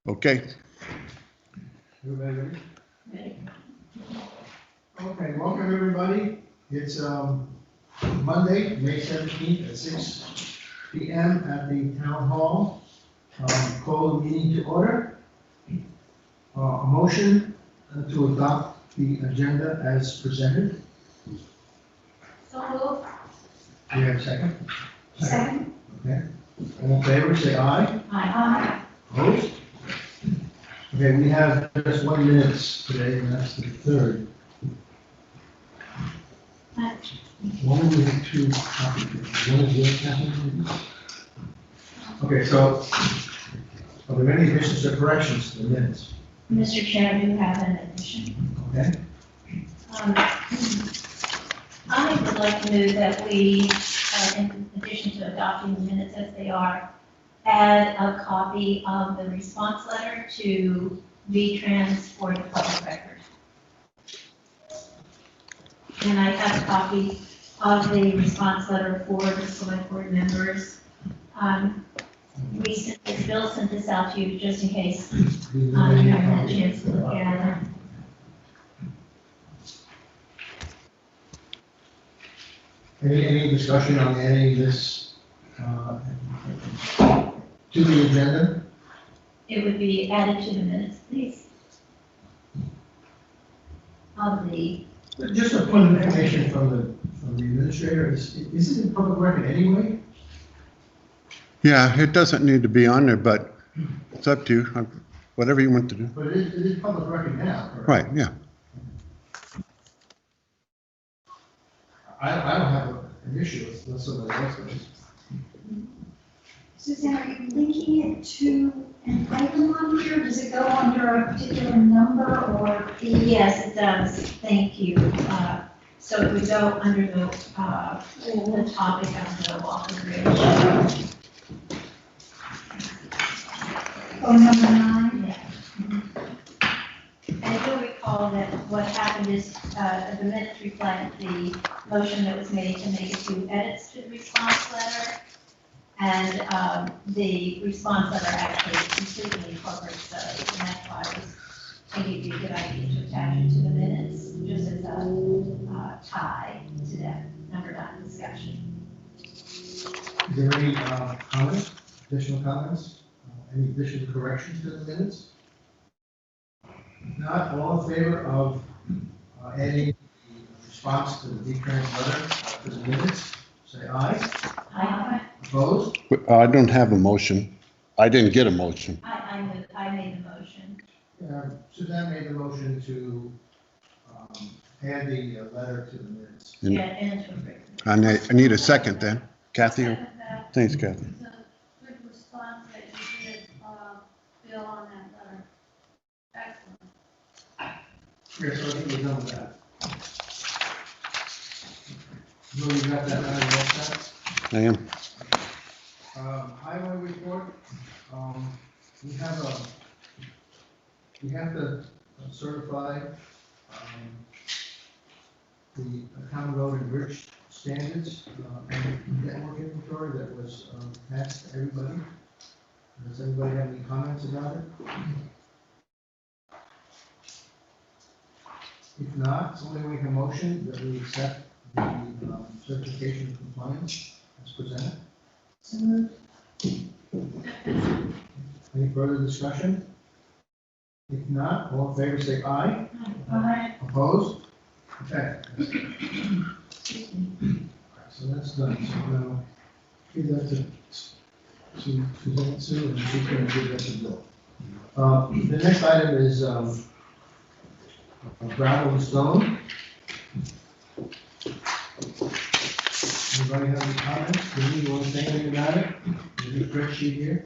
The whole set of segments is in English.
Okay. Everybody ready? Okay, welcome everybody. It's Monday, May 17th at 6 p.m. at the Town Hall. Call the meeting to order. A motion to adopt the agenda as presented. So moved. Do you have a second? Second. Okay. All in favor, say aye. Aye. Opposed? Okay, we have just 1 minute today, and that's the third. One of the two copies. One is your copy. Okay, so are there any additions or corrections to the minutes? Mr. Chair, I do have an addition. Okay, I would like to move that we, in addition to adopting the minutes as they are, add a copy of the response letter to V-Trans for the public record. And I have a copy of the response letter for the select board members. Bill sent this out to you just in case you haven't had a chance to look at it. any discussion on adding this to the agenda? It would be added to the minutes, please. Of the, Just a point of information from the administrator, is it in public record anyway? Yeah, it doesn't need to be on there, but it's up to you, whatever you want to do. But it is public record now, correct? Right, yeah. I don't have an issue with somebody else does. Suzanne, are you linking it to an item on here? Does it go under a particular number or? yes, it does, thank you. So it would go under the topic of the Walker Bridge. Oh, number 9? Yeah. And you'll recall that what happened is, the minutes reflect the motion that was made to make a few edits to the response letter. And the response letter actually completely incorporates those, and that's why I think it'd be a good idea to attach it to the minutes, just as a tie to that number 9 discussion. Is there any comments, additional comments? Any additional corrections to the minutes? If not, all in favor of adding the response to the V-Trans letter to the minutes, say aye. Opposed? I don't have a motion. I didn't get a motion. I made the motion. Suzanne made the motion to add the letter to the minutes. And Yeah, and it's written. I need a second then. Kathy? Thanks, Kathy. It's a good response that you did, Bill, on that letter. Excellent. Yes, so I think we're done with that. Will you got that letter all set? I am. Highway report, we have to certify the town road and bridge standards and network inventory that was passed to everybody. Does anybody have any comments about it? If not, somebody make a motion that we accept the certification of compliance as presented. So moved. Any further discussion? If not, all in favor say aye. Aye. Opposed? Okay. So that's done. So now give that to Suzanne, and she's going to give that to Bill. The next item is gravel and stone. Anybody have any comments? Do you want to say anything about it? Is the spreadsheet here?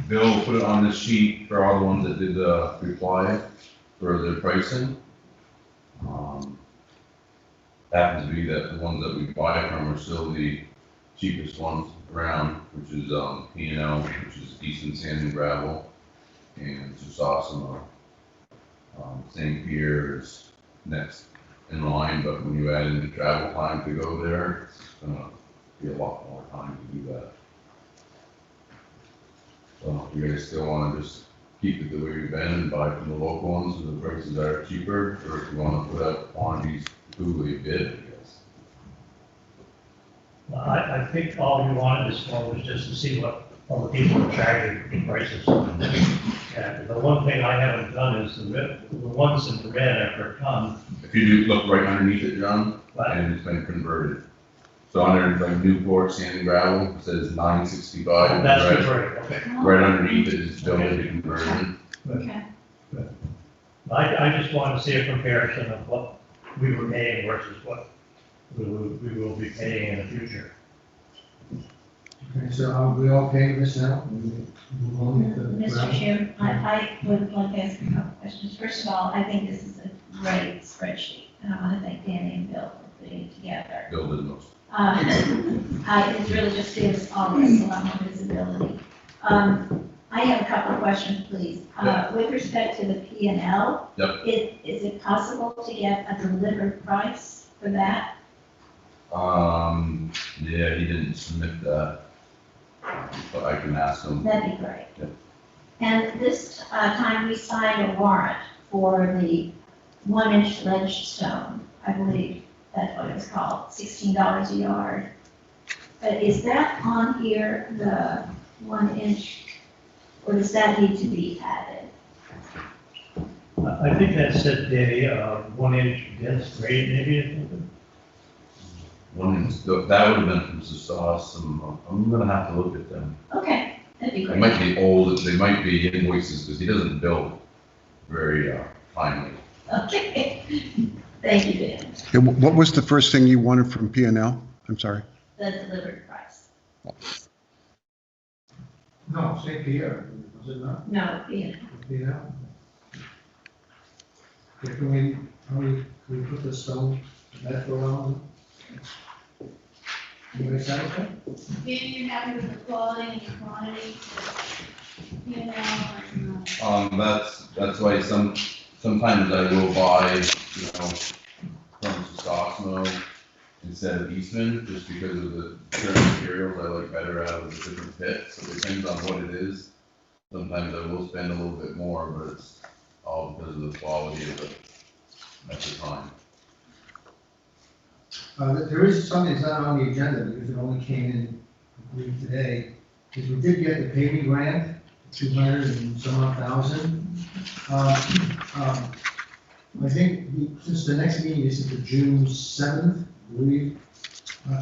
Bill put it on this sheet for all the ones that did reply for their pricing. Happens to be that the ones that we buy from are still the cheapest ones around, which is P&L, which is decent sand and gravel, and it's just awesome. Same piers, next in line, but when you add in the travel time to go there, it's gonna be a lot more time to do that. So if you guys still want to just keep it the way we've been and buy from the local ones, so the prices are cheaper, or if you wanna put out quantities, who we bid, I guess. Well, I think all we wanted this for was just to see what all the people are charging for the prices. And the one thing I haven't done is the ones in the red are per ton. If you do look right underneath it, John, But and it's been converted. So under like Newport Sand and Gravel, it says 965. that's right, the rate, okay. right underneath it is building conversion. Okay. I just wanted to see a comparison of what we were paying versus what we will be paying in the future. Okay, so are we all okay with this now? We move on with the Mr. ground? Chair, I would like to ask a couple questions. First of all, I think this is a great spreadsheet, and I want to thank Danny and Bill for putting it together. Building most. It really just gives all this a lot more visibility. I have a couple of questions, please. With respect to the P and L, Yep. is it possible to get a delivered price for that? Yeah, he didn't submit that, but I can ask him. That'd be great. Yep. And this time we signed a warrant for the 1-inch ledge stone, I believe that's what it was called, $16 a yard. But is that on here, the 1-inch, or does that need to be added? I think that said, Danny, 1 inch dense grade maybe or something. That would have been from Sauce, I'm gonna have to look at them. Okay, that'd be They great. might be old, they might be invoices, because he doesn't bill very, finely. Okay, thank you, Dan. Yeah, what was the first thing you wanted from P and L? I'm sorry. The delivered price. No, St. Pierre, was it not? No, yeah. Yeah. Okay, can we put the stone, that for around? Anybody satisfied? Maybe you're happy with the quality and the quantity, you know, and, That's why sometimes I will buy, from Sosmo instead of Eastman, just because of the certain materials I like better out of the different pits, so it depends on what it is. Sometimes I will spend a little bit more, but it's all because of the quality of it at the time. There is something that's not on the agenda because it only came in, I believe, today, is we did get the paving grant, 200 and some odd thousand. I think since the next meeting is the June 7th, I believe,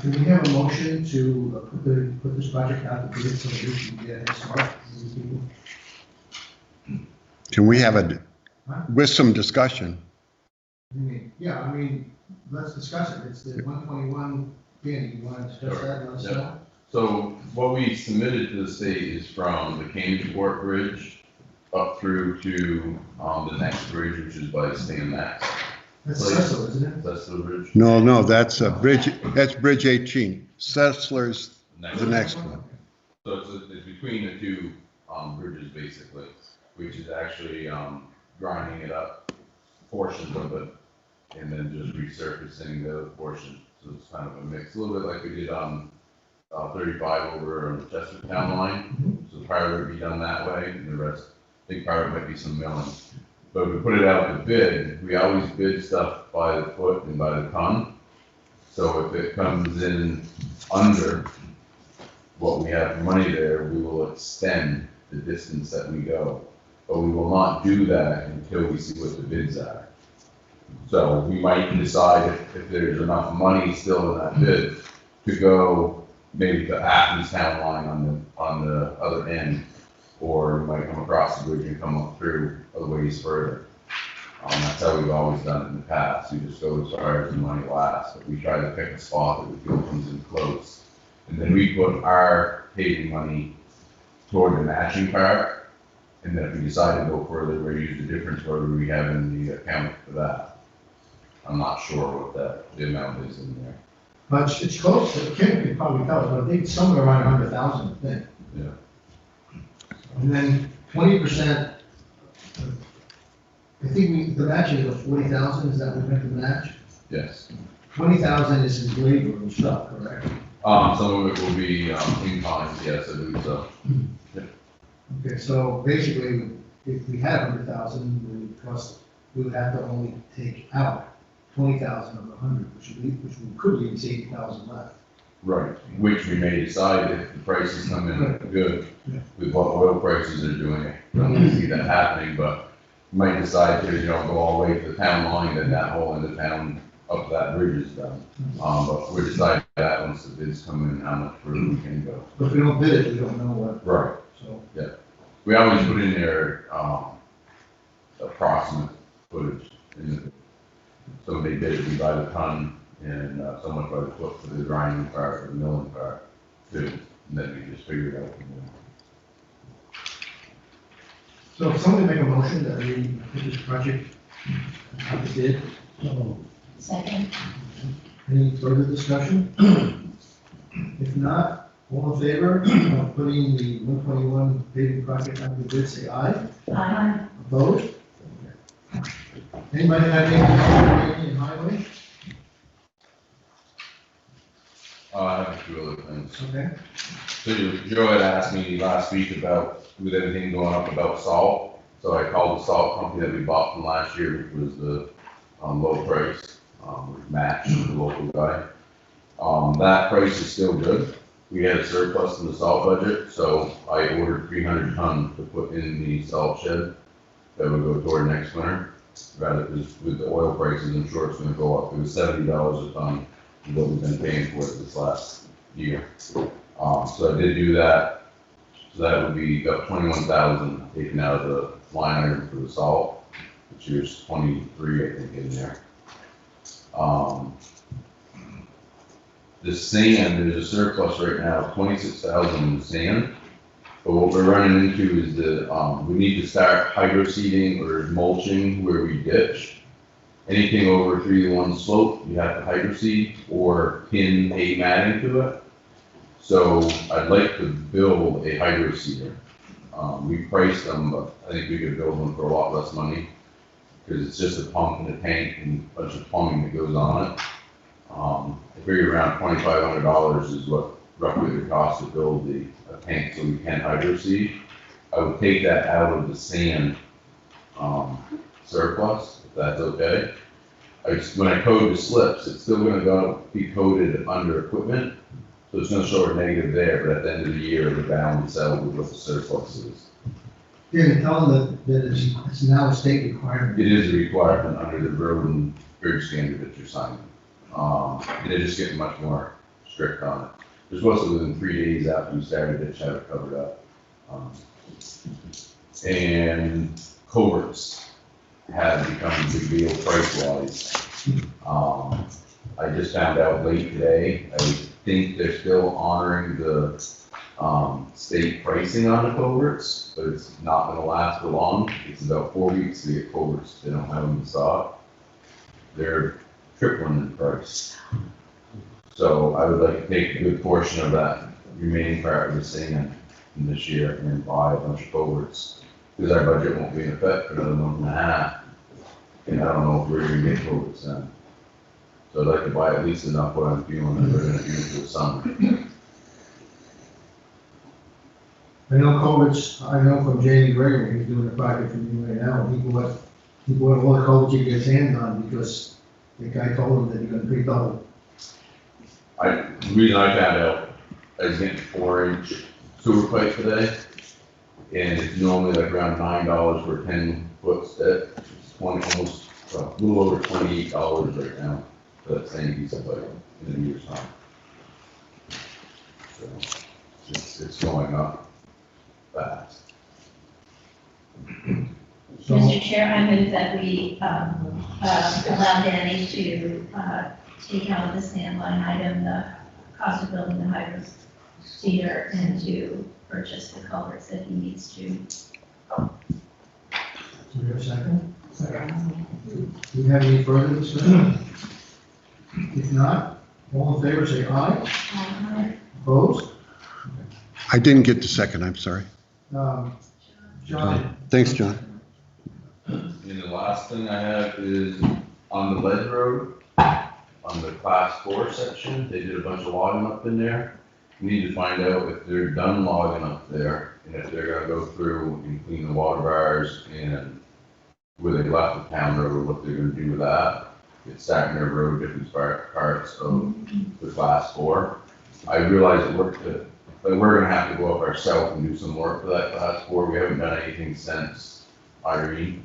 can we have a motion to put this project out to bid so that we can get a head start? Can we have with some discussion? Yeah, I mean, let's discuss it. It's the 121, Danny, you want to discuss that? Let us Sure. know? So what we submitted to the state is from the Canesport Bridge up through to, the next bridge, which is by Stan Max. That's Like- Cecil, isn't it? That's the bridge. No, that's Bridge 18. Sessler's the next one. So it's between the two, bridges basically, which is actually, grinding it up, portions of it, and then just resurfacing the other portion. So it's kind of a mix, a little bit like we did on, 35 over on the Chestertown line. So part of it would be done that way, and the rest, I think part of it might be some milling. But if we put it out to bid, we always bid stuff by the foot and by the ton. So if it comes in under what we have money there, we will extend the distance that we go. But we will not do that until we see what the bids are. So we might decide if there's enough money still in that bid to go maybe to Athens Town line on the other end, or we might come across the bridge and come up through a ways further. That's how we've always done it in the past. We just go as far as the money lasts, but we try to pick a spot that we feel comes in close. And then we put our paving money toward the matching part, and then if we decide to go further, we use the difference where we have in the account for that. I'm not sure what the amount is in there. But it's close, Kim could probably tell us, but I think it's somewhere around 100,000, I think. Yeah. And then 20%, I think the matching is 40,000, is that what we have to match? Yes. 20,000 is in labor and stuff, correct? Some of it will be, in kind, yes, I believe so. Okay, so basically, if we had 100,000, we would have to only take out 20,000 of the 100, which we could leave 80,000 left. Right, which we may decide if the prices come in good Yeah. with what oil prices are doing. I don't really see that happening, but we might decide to, go all the way to the town line, and that whole end of town up to that bridge is done. But we're deciding that once the bids come in, how much further we can go. But if we don't bid it, we don't know what, Right, so. we always put in there, approximate footage in the, somebody bid it, we buy the ton, and so much by the foot for the grinding part, or the milling part, too, and then we just figure it out from there. So if somebody make a motion that we put this project out to bid, So, Second, any further discussion? If not, all in favor of putting the 121 paving project out to bid, say aye. aye. Opposed? Anybody have anything in highway? I have a few other things. Okay. So Joe had asked me last week about, with everything going up about salt, so I called the salt company that we bought from last year, which was the, low price, which matched the local guy. That price is still good. We had a surplus in the salt budget, so I ordered 300 ton to put in the salt shed that would go toward next winter. Rather, because with the oil prices, I'm sure it's gonna go up. It was $70 a ton, is what we've been paying for it this last year. So I did do that. So that would be about 21,000 taken out of the line item for the salt, which is 23, I think, in there. The sand, there's a surplus right now, 26,000 in sand. But what we're running into is we need to start hydro seeding or mulching where we ditch. Anything over 3-to-1 slope, you have to hydro seed or pin a matting to it. So I'd like to build a hydro seeder. We priced them, but I think we could build them for a lot less money because it's just a pump and a tank and a bunch of plumbing that goes on it. I figure around $2,500 is what roughly the cost to build the tank so we can hydro seed. I would take that out of the sand surplus, if that's okay. When I code the slips, it's still gonna be coded under equipment, so it's gonna show a negative there, but at the end of the year, the balance out with what the surplus is. Yeah, tell them that it's now a state requirement. It is a requirement under the road and bridge standard that you're signing. They're just getting much more strict on it. They're supposed to, within 3 days after you started, they have it covered up. And coverts have become a big deal price-wise. I just found out late today, I think they're still honoring the state pricing on the coverts, but it's not gonna last for long. It's about 4 weeks to get coverts. They don't have them in stock. They're tripling in price. So I would like to take a good portion of that remaining part of the sand this year and buy a bunch of coverts. Because our budget won't be in effect for another month and a half. And I don't know if we're gonna get coverts then. So I'd like to buy at least enough what I'm feeling that we're gonna use for the summer. I know culverts, I know from Jamie Gregory, he's doing a project for me right now, he bought all the culverts he gets hands on because the guy told him that he's gonna pre-double. The reason I found out, I was getting 4-inch sewer pipe today, and it's normally like around $9 for a 10-foot stick. It's almost, a little over $28 right now for that same piece of pipe in a year's time. So it's going up fast. So, Mr. Chair, I move that we allow Danny to take out of the sand line item the cost of building the hydro seeder and to purchase the culverts that he needs to. do we have a second? Do we have any further discussion? If not, all in favor, say aye. Opposed? I didn't get the second, I'm sorry. John? Thanks, John. And the last thing I have is on the Lead Road, on the Class 4 section, they did a bunch of logging up in there. We need to find out if they're done logging up there And if they're gonna go through and clean the water bars and where they left the town road, what they're gonna do with that, it's starting to erode different parts of the class 4. I realize that we're gonna have to go up ourselves and do some work for that class 4. We haven't done anything since Irene.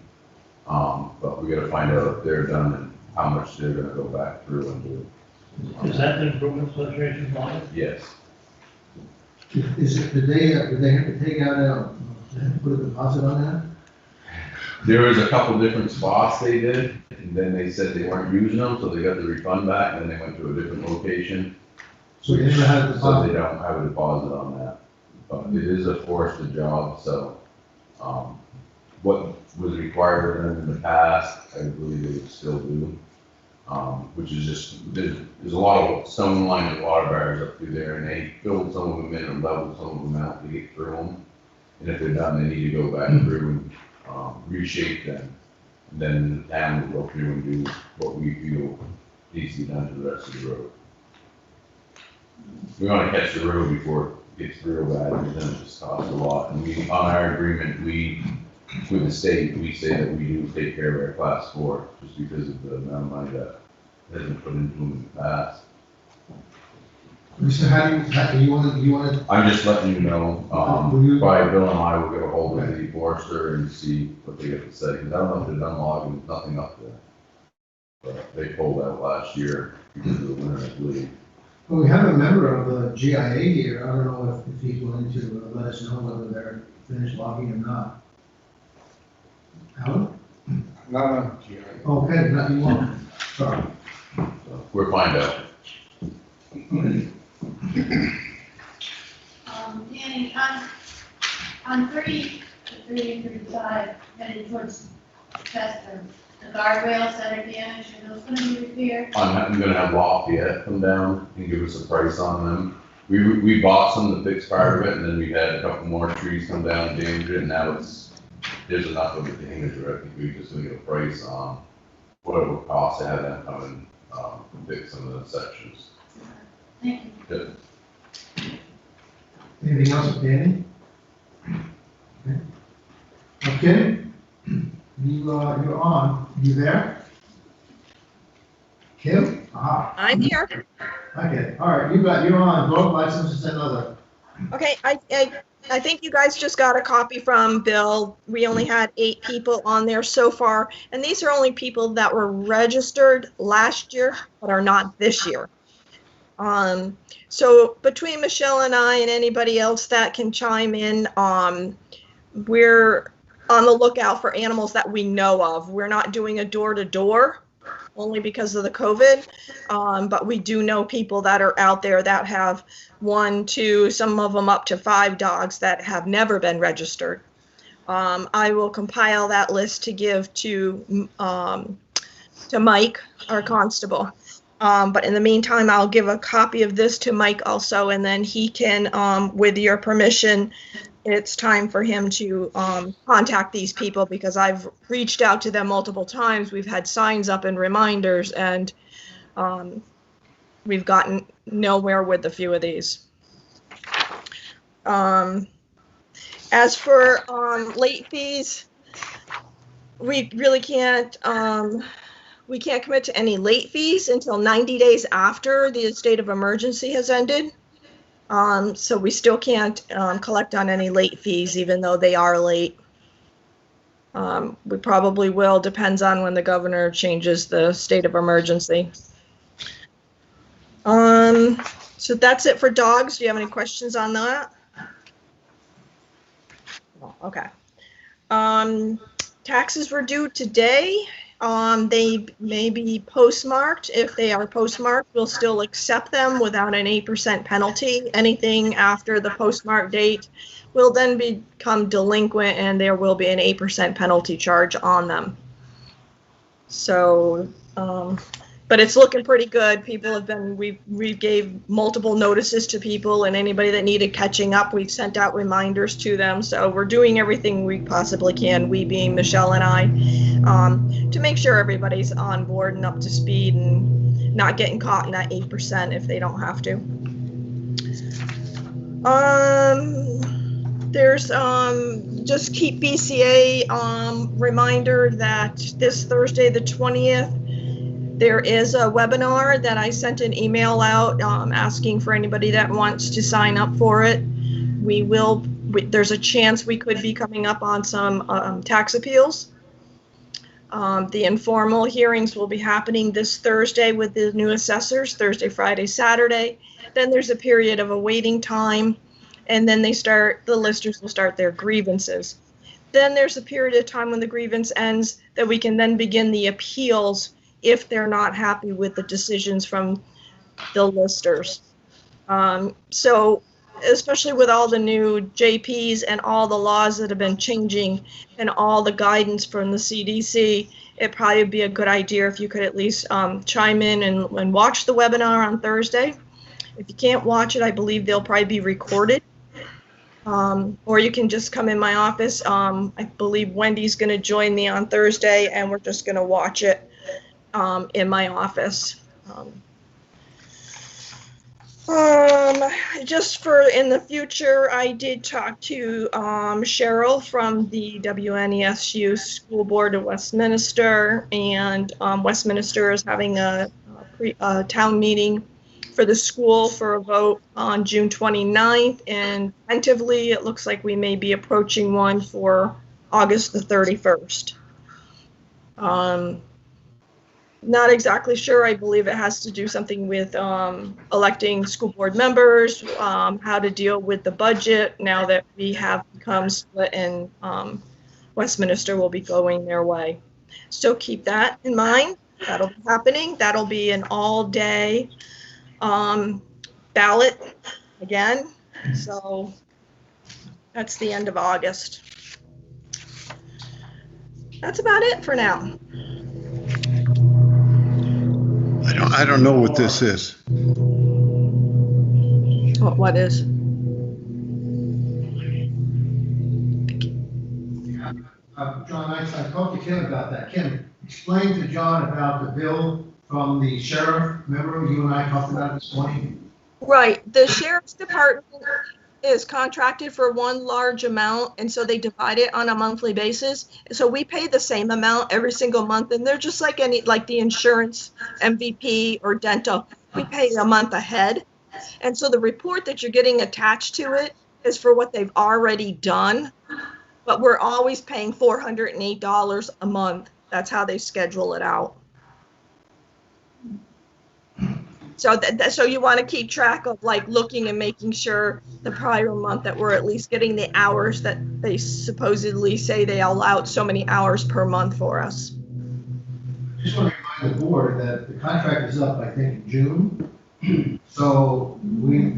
But we gotta find out if they're done and how much they're gonna go back through and do. Is that the improvement association line? Yes. Is it, did they have to take out put a deposit on that? There was a couple different spots they did, and then they said they weren't using them, so they got the refund back, and then they went to a different location. So they never had a So they deposit? don't have a deposit on that. But it is a forested job, so, what was required of them in the past, I believe they would still do. Which is just, there's a lot of stone lined water barriers up through there, and they filled some of them in and leveled some of them out to get through them. And if they're done, they need to go back through and, reshape them. And then the town will go through and do what we feel needs to be done to the rest of the road. We want to catch the road before it gets real bad, and then it just costs a lot. And we, on our agreement, with the state, we say that we do take care of our class 4, just because of the amount of money that has been put into them in the past. So how do you want to, I'm just letting you know, Will you- by Bill and I will get a hold of the forester and see what they have to say, because I don't know if they're done logging, nothing up there. But they pulled out last year because of the winter, I believe. well, we have a member of the GIA here, I don't know if he's willing to let us know whether they're finished logging or not. Alan? Not on GI. Okay, not you want, sorry. So we'll find out. Danny, on 30 to 35, headed towards Chester, the guardrails that are damaged, are those gonna be repaired? I'm gonna have Lafayette come down and give us a price on them. We bought some to fix part of it, and then we had a couple more trees come down and damage it, and now there's enough of it damage, I think we just gonna get a price on what it would cost to have them come and, fix some of the sections. Thank you. Good. Anything else, Danny? Okay, you're on, you there? Kim? Ah, I'm here. okay, all right, you're on, vote license is another. Okay, I think you guys just got a copy from Bill. We only had 8 people on there so far, and these are only people that were registered last year but are not this year. So between Michelle and I and anybody else that can chime in, we're on the lookout for animals that we know of. We're not doing a door-to-door only because of the COVID, but we do know people that are out there that have 1, 2, some of them up to 5 dogs that have never been registered. I will compile that list to give to Mike, our constable. But in the meantime, I'll give a copy of this to Mike also, and then he can, with your permission, it's time for him to contact these people, because I've reached out to them multiple times. We've had signs up and reminders, and we've gotten nowhere with a few of these. As for late fees, we really can't commit to any late fees until 90 days after the state of emergency has ended. So we still can't collect on any late fees, even though they are late. We probably will, depends on when the governor changes the state of emergency. So that's it for dogs. Do you have any questions on that? No, okay. Taxes were due today. They may be postmarked. If they are postmarked, we'll still accept them without an 8% penalty. Anything after the postmark date will then become delinquent, and there will be an 8% penalty charge on them. So, but it's looking pretty good. People have been, we gave multiple notices to people, and anybody that needed catching up, we've sent out reminders to them. So we're doing everything we possibly can, we being Michelle and I, to make sure everybody's on board and up to speed and not getting caught in that 8% if they don't have to. There's, just keep BCA, reminder that this Thursday, the 20th, there is a webinar that I sent an email out, asking for anybody that wants to sign up for it. There's a chance we could be coming up on some, tax appeals. The informal hearings will be happening this Thursday with the new assessors, Thursday, Friday, Saturday. Then there's a period of a waiting time, and then the listers will start their grievances. Then there's a period of time when the grievance ends that we can then begin the appeals if they're not happy with the decisions from the listers. So especially with all the new JPs and all the laws that have been changing and all the guidance from the CDC, it'd probably be a good idea if you could at least chime in and watch the webinar on Thursday. If you can't watch it, I believe they'll probably be recorded. Or you can just come in my office. I believe Wendy's going to join me on Thursday, and we're just going to watch it in my office. Just for in the future, I did talk to Cheryl from the WNESU School Board of Westminster, and Westminster is having a town meeting for the school for a vote on June 29th, and tentatively it looks like we may be approaching one for August the 31st. Not exactly sure. I believe it has to do something with electing school board members, how to deal with the budget now that we have become split and Westminster will be going their way. So keep that in mind. That'll be happening. That'll be an all-day ballot again. So that's the end of August. That's about it for now. I don't know what this is. What is? John, I talked to Kim about that. Kim, explain to John about the bill from the sheriff. Remember you and I talked about it this morning? Right. The sheriff's department is contracted for one large amount, and so they divide it on a monthly basis. So we pay the same amount every single month, and they're just like like the insurance, MVP or dental. We pay a month ahead. And so the report that you're getting attached to it is for what they've already done, but we're always paying $408 a month. That's how they schedule it out. So so you want to keep track of like looking and making sure the prior month that we're at least getting the hours that they supposedly say they allowed so many hours per month for us. Just want to remind the board that the contract is up, I think, in June. So we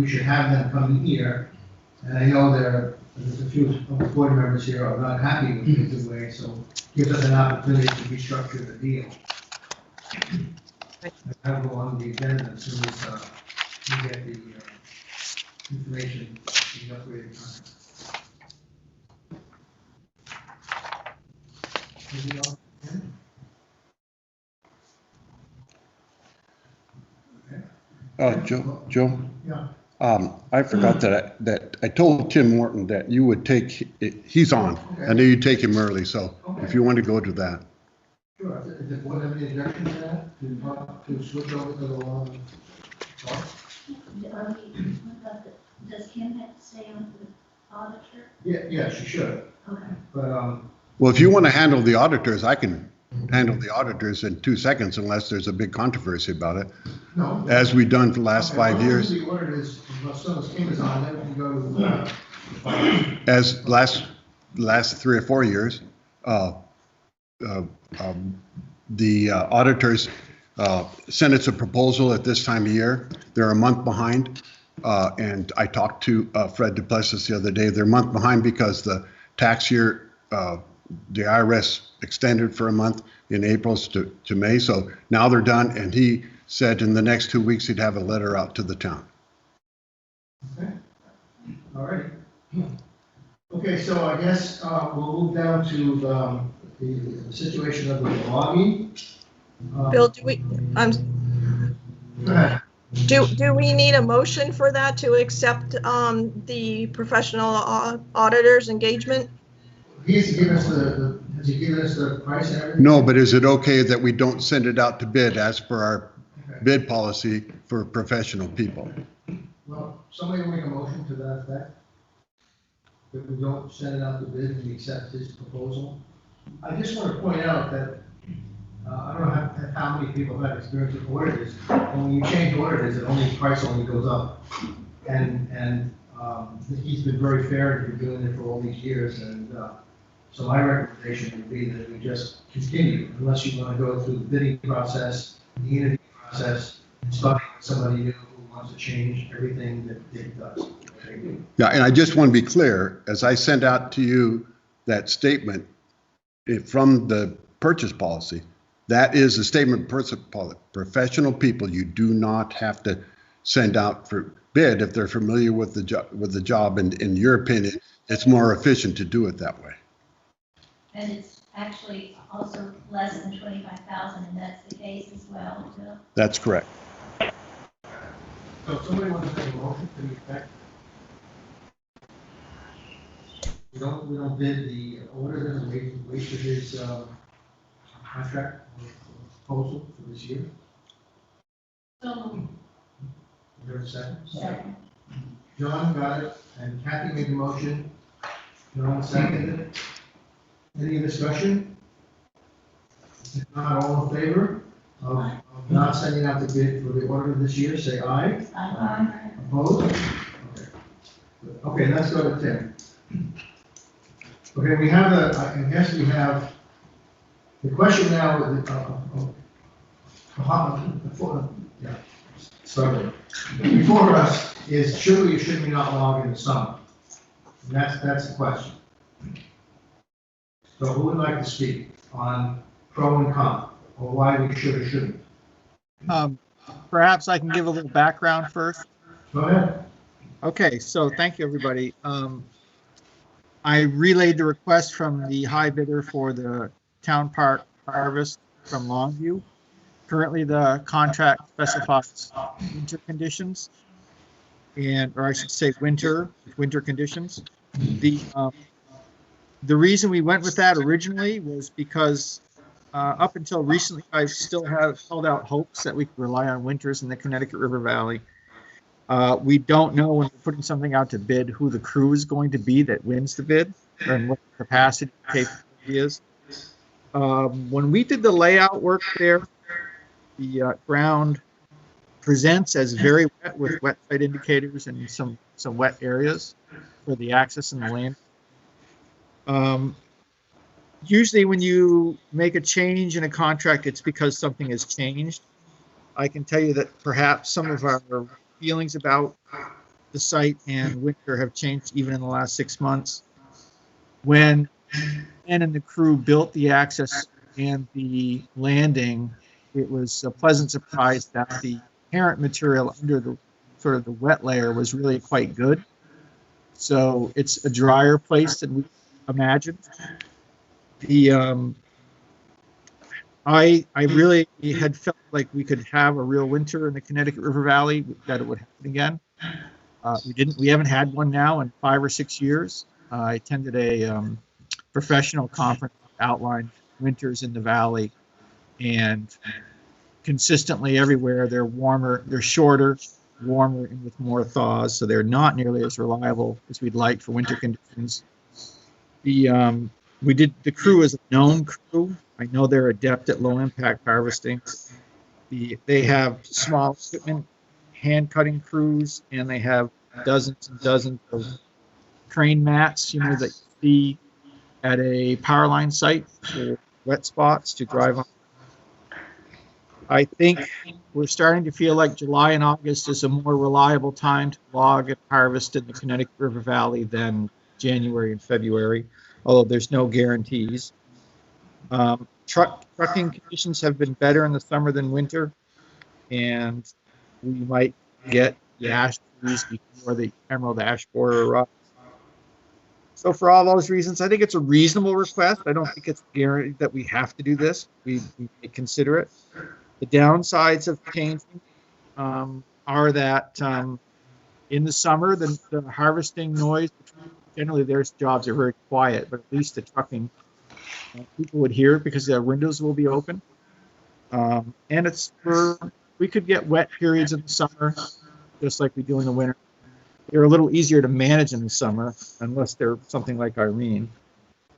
should have them come here. And I know there's a few of the board members here are not happy with it the way, so gives us an opportunity to restructure the deal. That'll go on the agenda as soon as we get the information, the upgraded contract. Anything else? Okay. Joe? Yeah. I forgot that I told Tim Morton that you would take, he's on, and then you take him early, so if you want to go to that. Sure. Does the board have any objection to that, to switch over to the talk? Does Kim have to stay on the auditor? Yeah, she should. Okay. But, Well, if you want to handle the auditors, I can handle the auditors in 2 seconds unless there's a big controversy about it, no. as we've done for the last 5 years. The auditors, as soon as Kim is on, then we can go to, As last 3 or 4 years, the auditors send us a proposal at this time of year. They're a month behind, and I talked to Fred Duplessis the other day. They're a month behind because the tax year, the IRS extended for a month in April to May. So now they're done, and he said in the next 2 weeks he'd have a letter out to the town. okay, all right. Okay, so I guess we'll move down to the situation of the logging. Bill, Go ahead. Do we need a motion for that to accept the professional auditor's engagement? Has he given us the price and everything? No, but is it okay that we don't send it out to bid as per our Okay. bid policy for professional people? Well, somebody will make a motion to that effect. That we don't send it out to bid and we accept his proposal. I just want to point out that, I don't know how many people have experience with auditors. When you change auditors, price only goes up. And he's been very fair and been doing it for all these years. And so my recommendation would be that we just continue unless you want to go through the bidding process, the interview process, and starting with somebody new who wants to change everything that Dick does. Okay? Yeah, and I just want to be clear, as I sent out to you that statement from the purchase policy, that is a statement of professional people. You do not have to send out for bid if they're familiar with the job. And in your opinion, it's more efficient to do it that way. And it's actually also less than 25,000, and that's the case as well, Bill. That's correct. So if somebody wants to make a motion to the effect, we don't bid the auditor and wait for his contract or proposal for this year. So, Is there a second? Second. John got it, and Kathy made the motion. John seconded it. Any discussion? If not, all in favor of not sending out the bid for the auditor this year, say aye. Opposed? Okay. Okay, let's go to Tim. Okay, we have I guess we have, the question now, before us is should we or should we not log in the summer? And that's the question. So who would like to speak on pro and con, or why we should or shouldn't? Perhaps I can give a little background first. Go ahead. Okay, so thank you, everybody. I relayed the request from the high bidder for the town park harvest from Longview. Currently, the contract specifies winter conditions, or I should say winter conditions. The reason we went with that originally was because up until recently, I still have held out hopes that we could rely on winters in the Connecticut River Valley. We don't know when we're putting something out to bid who the crew is going to be that wins the bid and what the capacity capability is. When we did the layout work there, the ground presents as very wet with wet site indicators and some wet areas for the access and the land. Usually when you make a change in a contract, it's because something has changed. I can tell you that perhaps some of our feelings about the site and winter have changed even in the last 6 months. When Ann and the crew built the access and the landing, it was a pleasant surprise that the parent material under the sort of the wet layer was really quite good. So it's a drier place than we imagined. I really had felt like we could have a real winter in the Connecticut River Valley, that it would happen again. We haven't had one now in 5 or 6 years. I attended a professional conference that outlined winters in the valley, and consistently everywhere they're warmer, they're shorter, warmer, and with more thaws, so they're not nearly as reliable as we'd like for winter conditions. The crew is a known crew. I know they're adept at low impact harvesting. They have small equipment, hand cutting crews, and they have dozens and dozens of crane mats, that you see at a power line site for wet spots to drive on. I think we're starting to feel like July and August is a more reliable time to log and harvest in the Connecticut River Valley than January and February, although there's no guarantees. Trucking conditions have been better in the summer than winter, and we might get the ash trees before the emerald ash borer erupts. So for all those reasons, I think it's a reasonable request. I don't think it's guaranteed that we have to do this. We may consider it. The downsides of changing are that in the summer, the harvesting noise, generally their jobs are very quiet, but at least the trucking, people would hear it because their windows will be open. And we could get wet periods in the summer, just like we do in the winter. They're a little easier to manage in the summer, unless they're something like Irene.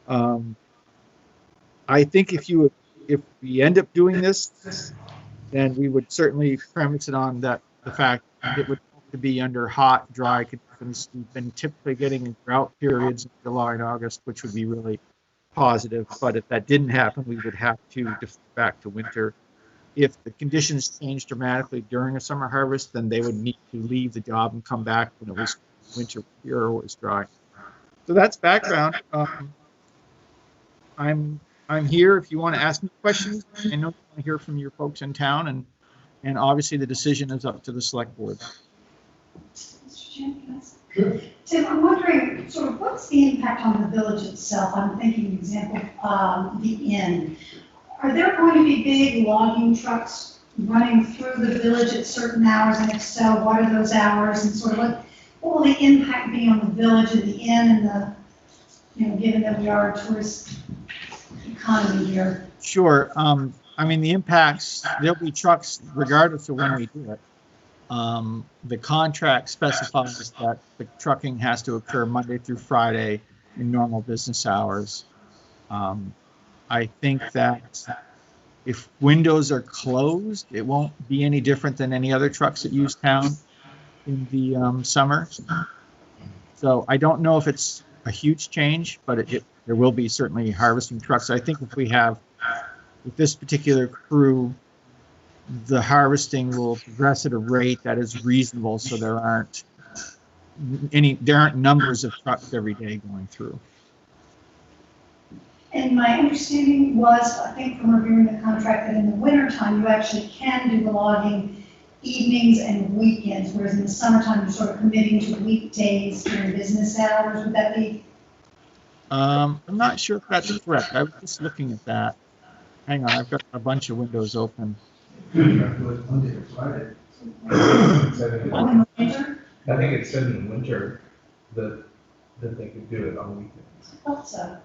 I think if we end up doing this, then we would certainly premise it on the fact it would have to be under hot, dry conditions. We've been typically getting in drought periods in July and August, which would be really positive. But if that didn't happen, we would have to defer back to winter. If the conditions change dramatically during a summer harvest, then they would need to leave the job and come back when it was winter here or it was dry. So that's background. I'm here if you want to ask me questions. I know you want to hear from your folks in town, and obviously the decision is up to the select board. Mr. Chairman, can I ask? Sure. Tim, I'm wondering, sort of, what's the impact on the village itself? I'm thinking, example, the inn. Are there going to be big logging trucks running through the village at certain hours? And if so, what are those hours? And sort of what will the impact be on the village and the inn and given that we are a tourist economy here? Sure. I mean, the impacts, there'll be trucks regardless of when we do it. The contract specifies that the trucking has to occur Monday through Friday in normal business hours. I think that if windows are closed, it won't be any different than any other trucks that use town in the summer. So I don't know if it's a huge change, but there will be certainly harvesting trucks. I think if with this particular crew, the harvesting will progress at a rate that is reasonable, so there aren't numbers of trucks every day going through. And my understanding was, I think from reviewing the contract, that in the wintertime, you actually can do the logging evenings and weekends, whereas in the summertime, you're sort of committing to weekdays during business hours. Would that be? I'm not sure if that's correct. I was just looking at that. Hang on, I've got a bunch of windows open. Monday to Friday. In the winter? I think it said in the winter that they could do it on weekends. I thought so.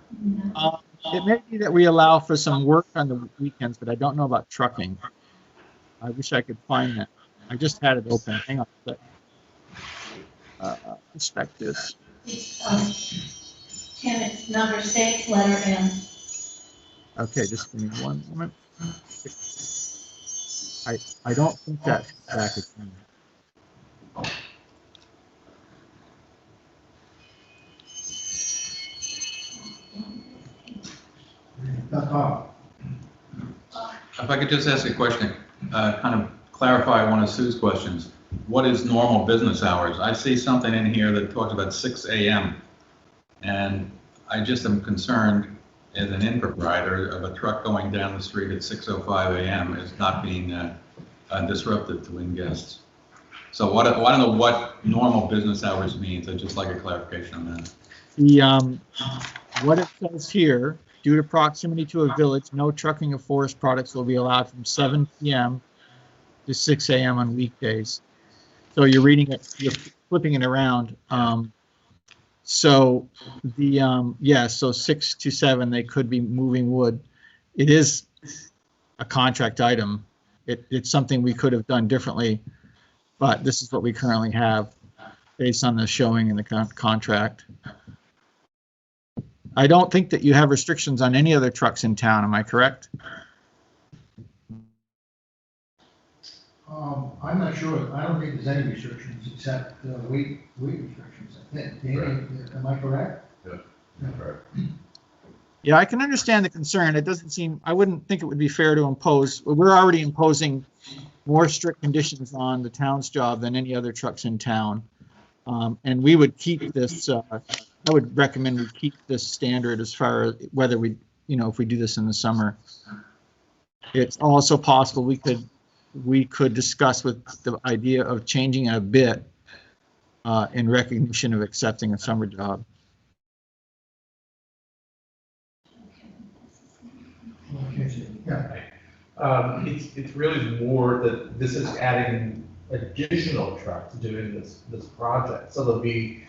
It may be that we allow for some work on the weekends, but I don't know about trucking. I wish I could find that. I just had it open. Hang on a sec. Perspective. Tim, it's number 6, letter M. Okay, just give me one moment. I don't think that's back again. If I could just ask a question, kind of clarify one of Sue's questions. What is normal business hours? I see something in here that talks about 6 a.m. And I just am concerned as an inn proprietor of a truck going down the street at 6:05 a.m. is not being disruptive to inn guests. So I don't know what normal business hours means. I'd just like a clarification on that. What it says here, due to proximity to a village, no trucking of forest products will be allowed from 7 p.m. to 6 a.m. on weekdays. So you're reading it, you're flipping it around. So so 6 to 7, they could be moving wood. It is a contract item. It's something we could have done differently, but this is what we currently have based on the showing in the contract. I don't think that you have restrictions on any other trucks in town. Am I correct? I'm not sure. I don't think there's any restrictions except weight restrictions, I think. Danny, am I correct? Yeah. Correct. Yeah, I can understand the concern. It doesn't seem, I wouldn't think it would be fair to impose. We're already imposing more strict conditions on the town's job than any other trucks in town. And we would keep this, I would recommend we keep this standard as far as whether we, if we do this in the summer. It's also possible we could discuss with the idea of changing a bit in recognition of accepting a summer job. Yeah. It's really more that this is adding additional trucks doing this project. So there'll be,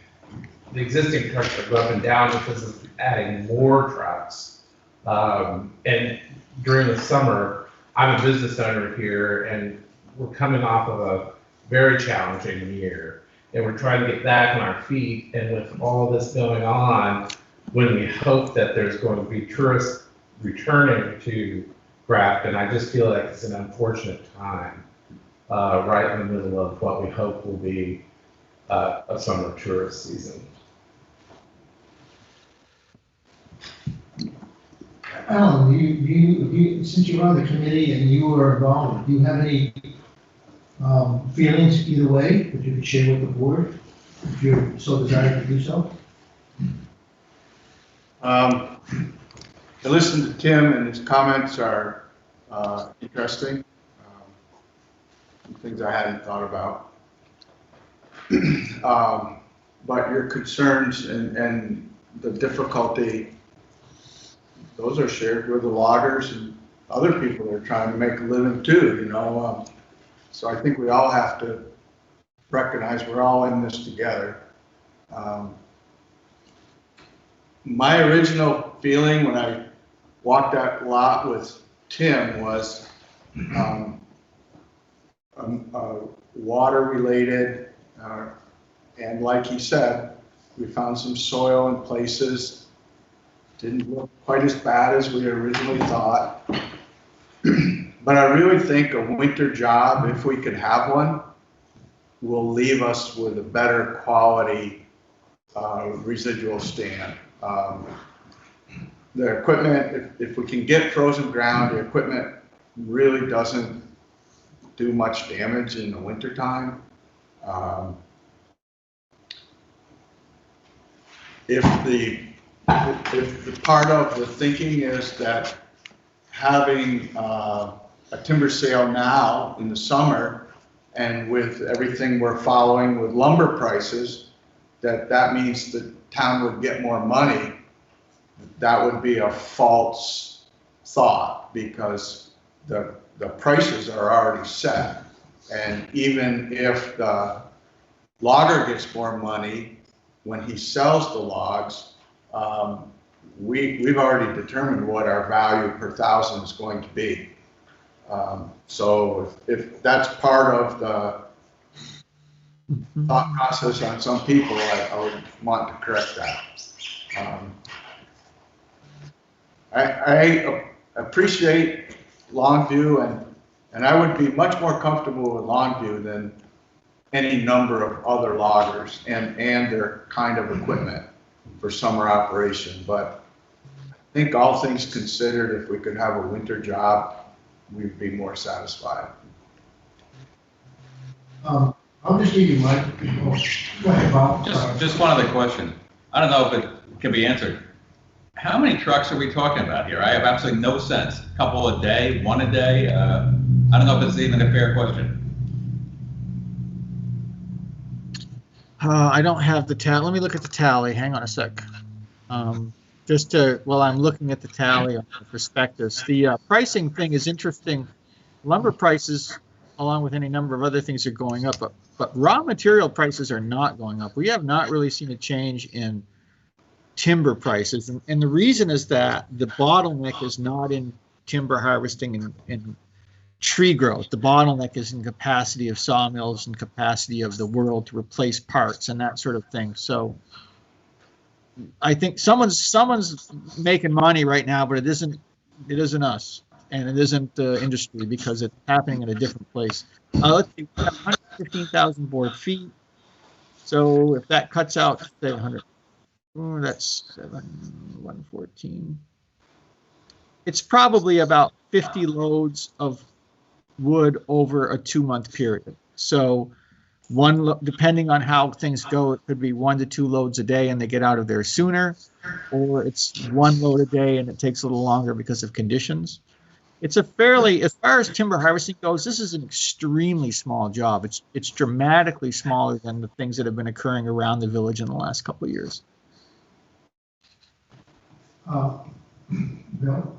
the existing trucks that go up and down because of adding more trucks. And during the summer, I'm a business owner here, and we're coming off of a very challenging year. And we're trying to get back on our feet, and with all this going on, when we hope that there's going to be tourists returning to Grafton, I just feel like it's an unfortunate time, right in the middle of what we hope will be a summer tourist season. Alan, since you're on the committee and you were involved, do you have any feelings either way that you could share with the board, if you're so desired to do so? I listened to Tim, and his comments are interesting. Some things I hadn't thought about. But your concerns and the difficulty, those are shared with the loggers and other people that are trying to make a living too, you know. So I think we all have to recognize we're all in this together. My original feeling when I walked that lot with Tim was water related, and like he said, we found some soil in places. Didn't look quite as bad as we originally thought. But I really think a winter job, if we could have one, will leave us with a better quality residual stand. The equipment, if we can get frozen ground, the equipment really doesn't do much damage in the wintertime. If the part of the thinking is that having a timber sale now in the summer, and with everything we're following with lumber prices, that means the town would get more money, that would be a false thought, because the prices are already set. And even if the logger gets more money when he sells the logs, we've already determined what our value per thousand is going to be. So if that's part of the thought process on some people, I would want to correct that. I appreciate Longview, and I would be much more comfortable with Longview than any number of other loggers and their kind of equipment for summer operation. But I think all things considered, if we could have a winter job, we'd be more satisfied. I'll just give you my, go ahead, Bob. Just one other question. I don't know if it can be answered. How many trucks are we talking about here? I have absolutely no sense. A couple a day, one a day? I don't know if it's even a fair question. I don't have the tally. Let me look at the tally. Hang on a sec. While I'm looking at the tally on the prospectus, the pricing thing is interesting. Lumber prices, along with any number of other things, are going up, but raw material prices are not going up. We have not really seen a change in timber prices, and the reason is that the bottleneck is not in timber harvesting and tree growth. The bottleneck is in capacity of sawmills and capacity of the world to replace parts and that sort of thing. So I think someone's making money right now, but it isn't us, and it isn't the industry, because it's happening in a different place. Let's see, we have 115,000 board feet. So if that cuts out, say 100, that's 114. It's probably about 50 loads of wood over a 2-month period. So depending on how things go, it could be 1 to 2 loads a day and they get out of there sooner, or it's 1 load a day and it takes a little longer because of conditions. It's a fairly, as far as timber harvesting goes, this is an extremely small job. It's dramatically smaller than the things that have been occurring around the village in the last couple of years. Bill?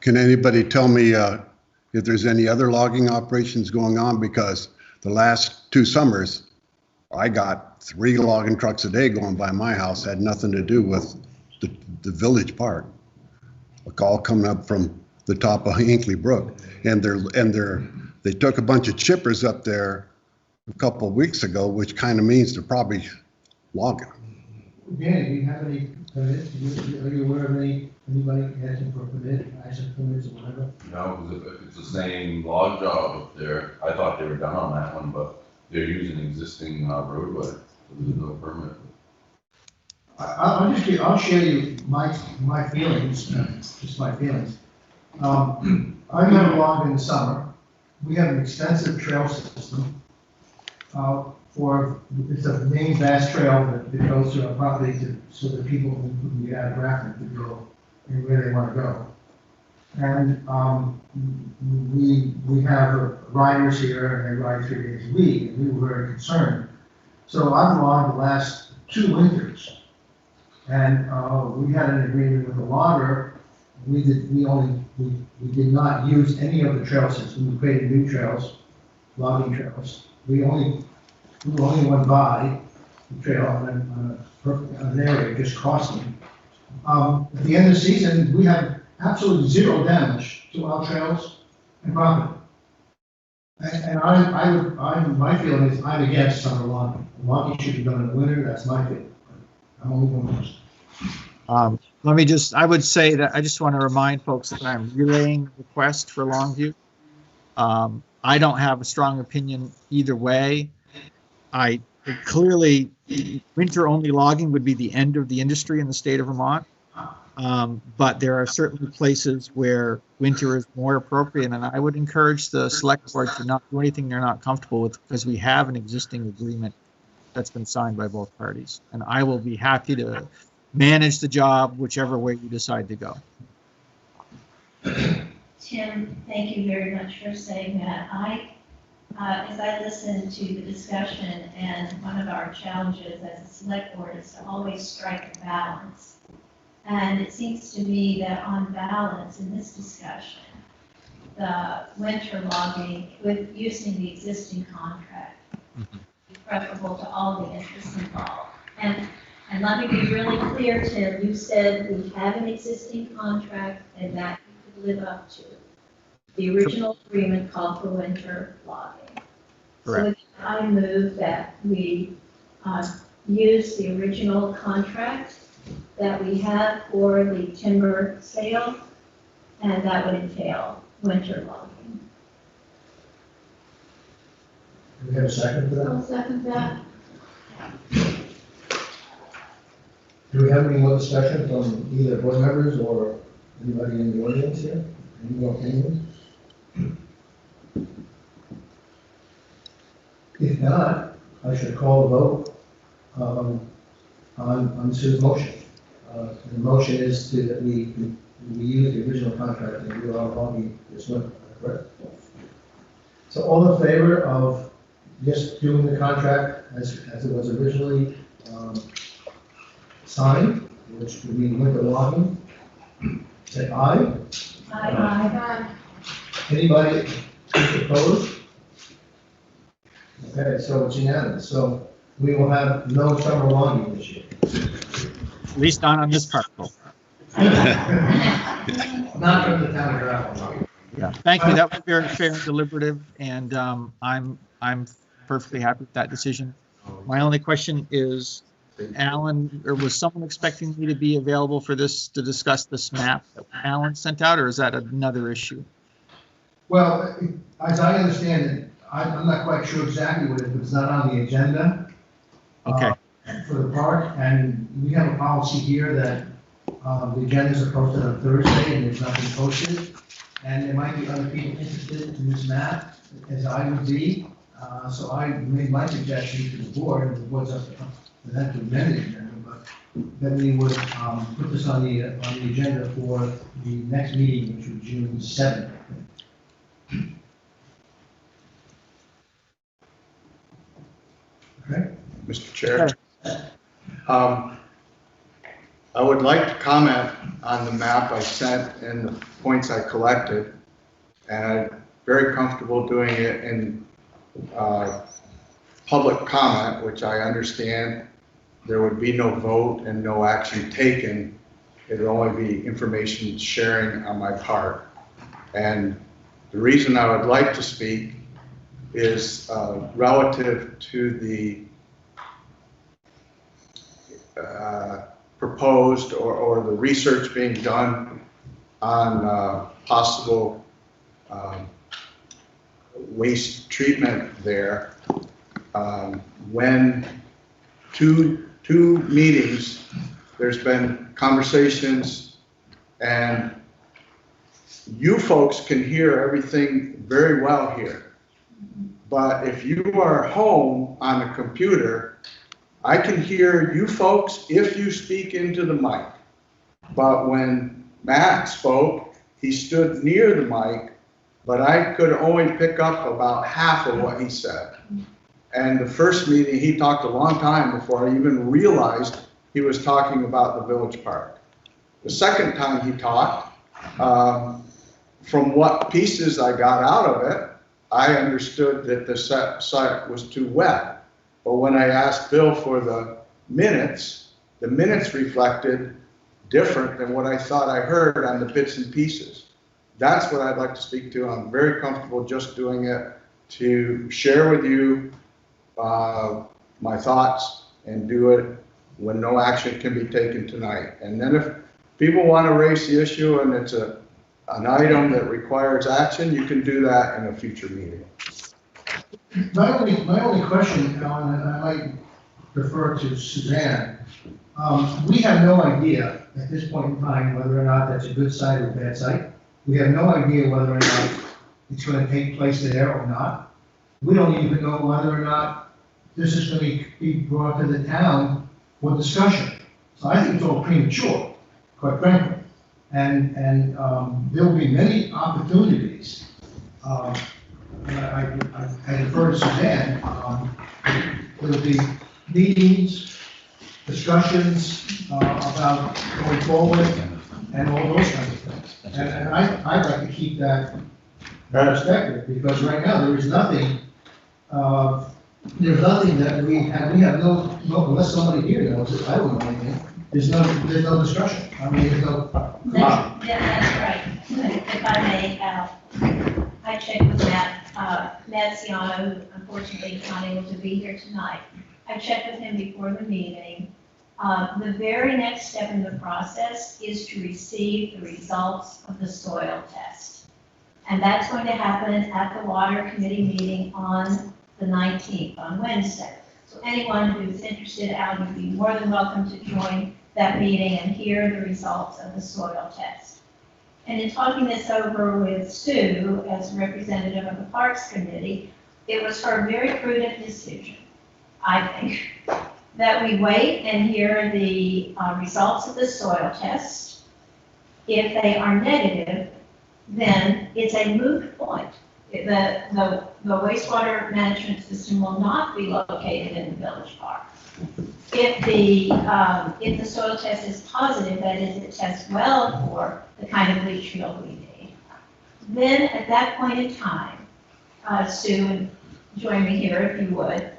Can anybody tell me if there's any other logging operations going on? Because the last 2 summers, I got 3 logging trucks a day going by my house, had nothing to do with the village park. All coming up from the top of Hinkley Brook. And they took a bunch of chippers up there a couple of weeks ago, which kind of means they're probably logging. Danny, do you have any permits? Are you aware of anybody asking for a permit, access permits or whatever? No, because if it's the same log job up there, I thought they were done on that one, but they're using existing roadway, so there's no permit. I'll share you my feelings, just my feelings. I've never logged in the summer. We have an extensive trail system. It's a main vast trail that goes through our property so that people can get out of Grafton to go where they want to go. And we have riders here and they ride 3 days a week, and we were very concerned. So I've logged the last 2 winters. And we had an agreement with the logger. We did not use any of the trail system. We created new trails, logging trails. We only went by the trail on an area just crossing. At the end of the season, we have absolutely 0 damage to our trails and property. And my feeling is I'm against summer logging. Logging should be done in the winter. That's my feeling. I'm only one person. I would say that I just want to remind folks that I'm relaying the request for Longview. I don't have a strong opinion either way. Clearly, winter-only logging would be the end of the industry in the state of Vermont. But there are certainly places where winter is more appropriate, and I would encourage the select board to not do anything they're not comfortable with, because we have an existing agreement that's been signed by both parties. And I will be happy to manage the job whichever way you decide to go. Tim, thank you very much for saying that. As I listened to the discussion, and one of our challenges as a select board is to always strike a balance. And it seems to me that on balance in this discussion, the winter logging with using the existing contract is preferable to all the interests involved. And let me be really clear, Tim, you said we have an existing contract and that you could live up to. The original agreement called for winter logging. Correct. So I move that we use the original contract that we have for the timber sale, and that would entail winter logging. Do we have a second for that? I'll second that. Do we have any more discussion from either board members or anybody in the audience here? Any more opinions? If not, I should call a vote on Sue's motion. The motion is that we use the original contract and do our logging this winter, correct? So all in favor of just doing the contract as it was originally signed, which would mean winter logging, say aye. Aye. Anybody opposed? Okay, so it's unanimous. So we will have no summer logging this year. At least not on this parcel. Not from the town of Grafton. Yeah, thank you. That was very fair and deliberative, and I'm perfectly happy with that decision. My only question is, Alan, or was someone expecting me to be available for this, to discuss this map that Alan sent out, or is that another issue? Well, as I understand it, I'm not quite sure exactly what it is, but it's not on the agenda. Okay. For the park, and we have a policy here that the agendas are posted on Thursday and there's nothing posted. And there might be other people interested in this map, as I would be. So I made my suggestion to the board, and the board's up to them to amend the agenda, but that we would put this on the agenda for the next meeting, which is June 7th. Okay. Mr. Chair. I would like to comment on the map I sent and the points I collected. And I'm very comfortable doing it in public comment, which I understand there would be no vote and no action taken. It would only be information sharing on my part. And the reason I would like to speak is relative to the proposed or the research being done on possible waste treatment there. When two meetings, there's been conversations, and you folks can hear everything very well here. But if you are home on a computer, I can hear you folks if you speak into the mic. But when Matt spoke, he stood near the mic, but I could only pick up about half of what he said. And the first meeting, he talked a long time before I even realized he was talking about the village park. The second time he talked, from what pieces I got out of it, I understood that the site was too wet. But when I asked Bill for the minutes reflected different than what I thought I heard on the bits and pieces. That's what I'd like to speak to. I'm very comfortable just doing it to share with you my thoughts and do it when no action can be taken tonight. And then if people want to raise the issue and it's an item that requires action, you can do that in a future meeting. My only question, Alan, and I might refer to Suzanne, we have no idea at this point in time whether or not that's a good site or a bad site. We have no idea whether or not it's going to take place there or not. We don't even know whether or not this is going to be brought to the town for discussion. So I think it's all premature, quite frankly. And there will be many opportunities. I defer to Suzanne. There will be meetings, discussions about going forward, and all those kinds of things. And I'd like to keep that perspective, because right now there is nothing. There's nothing that we have no, unless somebody here knows it, I don't know anything. There's no discussion. I mean, there's no. That's right. If I may, I checked with Matt Ciano, who unfortunately is not able to be here tonight. I checked with him before the meeting. The very next step in the process is to receive the results of the soil test. And that's going to happen at the Water Committee meeting on the 19th, on Wednesday. So anyone who's interested, Al, you'd be more than welcome to join that meeting and hear the results of the soil test. And in talking this over with Sue, as representative of the Parks Committee, it was her very prudent decision, I think, that we wait and hear the results of the soil test. If they are negative, then it's a moot point. The wastewater management system will not be located in the village park. If the soil test is positive, that is, it tests well for the kind of leach field we need, then at that point in time, Sue, and join me here if you would,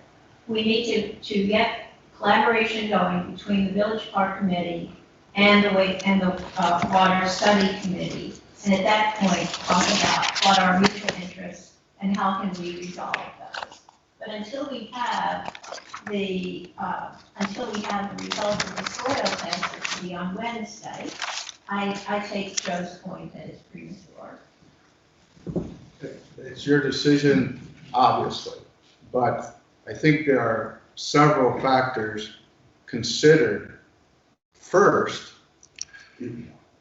we need to get collaboration going between the village park committee and the water study committee. And at that point, talk about what are mutual interests and how can we resolve those. But until we have the results of the soil test, which will be on Wednesday, I take Joe's point that it's premature. It's your decision, obviously, but I think there are several factors considered. First,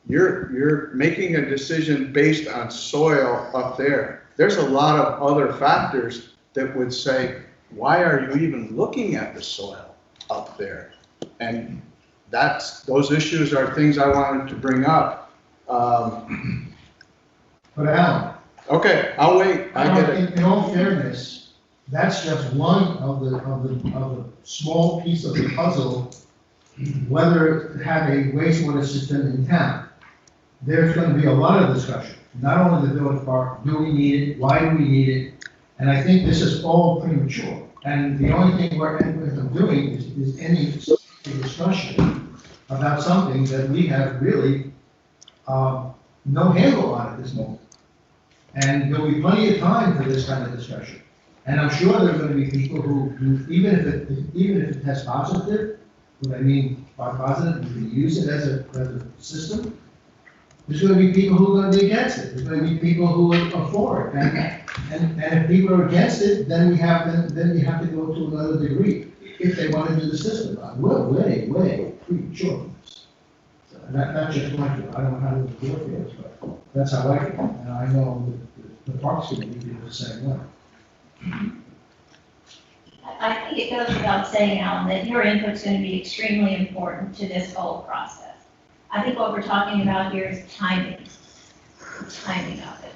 you're making a decision based on soil up there. There's a lot of other factors that would say, why are you even looking at the soil up there? And those issues are things I wanted to bring up. But Alan. Okay, I'll wait. I get it. In all fairness, that's just one of the small piece of the puzzle, whether to have a wastewater system in town. There's going to be a lot of discussion, not only the village park, do we need it, why do we need it, And I think this is all premature. And the only thing we're doing is any discussion about something that we have really no handle on at this moment. And there'll be plenty of time for this kind of discussion. And I'm sure there are going to be people who even if it tests positive, what I mean by positive, you can use it as a system. There's going to be people who are going to be against it. There's going to be people who are for it. And if people are against it, then you have to go to another degree if they want to do the system. We're way premature for this. So that's just my view. I don't know how the board feels, but that's how I feel. And I know the Parks Committee feels the same way. I think it goes without saying, Alan, that your input's going to be extremely important to this whole process. I think what we're talking about here is timing of it.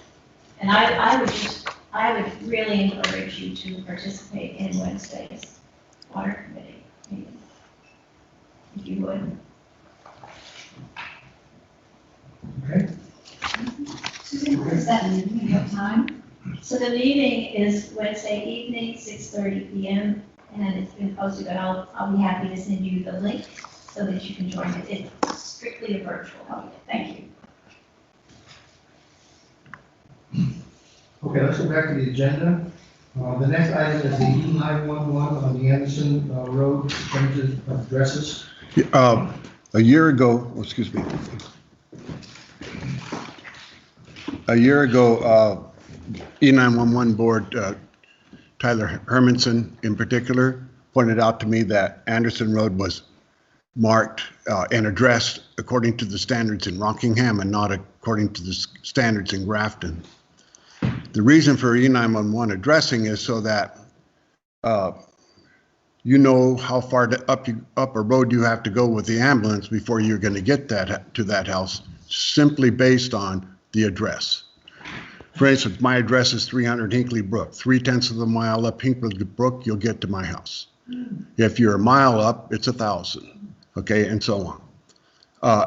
And I would really encourage you to participate in Wednesday's water committee meeting, if you would. Okay? Susan, what is that meeting? What time? So the meeting is Wednesday evening, 6:30 PM, and it's been posted, but I'll be happy to send you the link so that you can join it. It's strictly a virtual meeting. Thank you. Okay, let's go back to the agenda. The next item is the E911 on the Anderson Road, changes of addresses. A year ago, excuse me. A year ago, E911 board, Tyler Hermanson in particular, pointed out to me that Anderson Road was marked and addressed according to the standards in Rockingham and not according to the standards in Grafton. The reason for E911 addressing is so that you know how far up a road you have to go with the ambulance before you're going to get to that house, simply based on the address. For instance, my address is 300 Hinkley Brook. 3/10 of a mile up Hinkley Brook, you'll get to my house. If you're a mile up, it's 1,000, okay, and so on.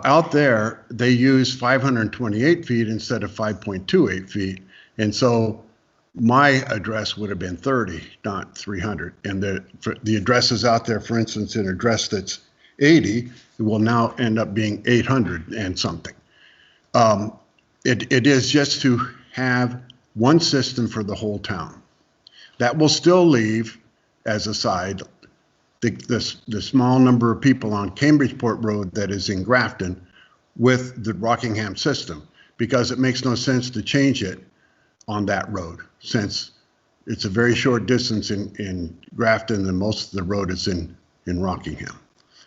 Out there, they use 528 feet instead of 5.28 feet, and so my address would have been 30, not 300. And the addresses out there, for instance, an address that's 80, it will now end up being 800 and something. It is just to have one system for the whole town. That will still leave, as a side, the small number of people on Cambridgeport Road that is in Grafton with the Rockingham system, because it makes no sense to change it on that road, since it's a very short distance in Grafton and most of the road is in Rockingham.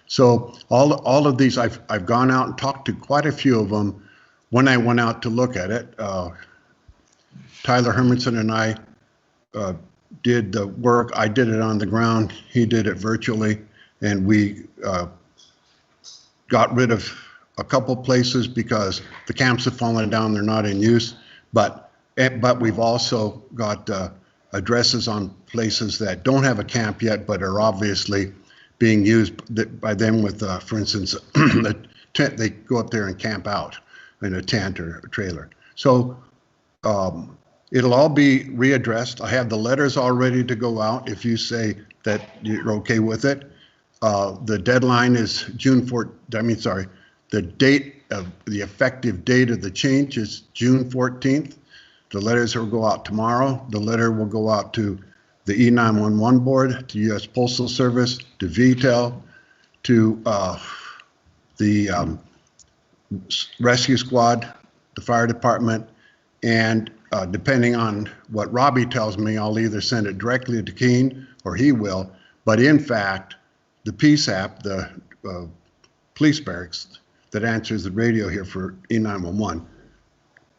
So all of these, I've gone out and talked to quite a few of them when I went out to look at it. Tyler Hermanson and I did the work. I did it on the ground. He did it virtually. And we got rid of a couple places because the camps have fallen down. They're not in use. But we've also got addresses on places that don't have a camp yet, but are obviously being used by them with, for instance, a tent. They go up there and camp out in a tent or a trailer. So it'll all be readdressed. I have the letters all ready to go out if you say that you're okay with it. The deadline is the date of the effective date of the change is June 14th. The letters will go out tomorrow. The letter will go out to the E911 board, to U.S. Postal Service, to VTEL, to the rescue squad, the fire department, and depending on what Robbie tells me, I'll either send it directly to Keene or he will. But in fact, the PSAP, the police barracks that answers the radio here for E911,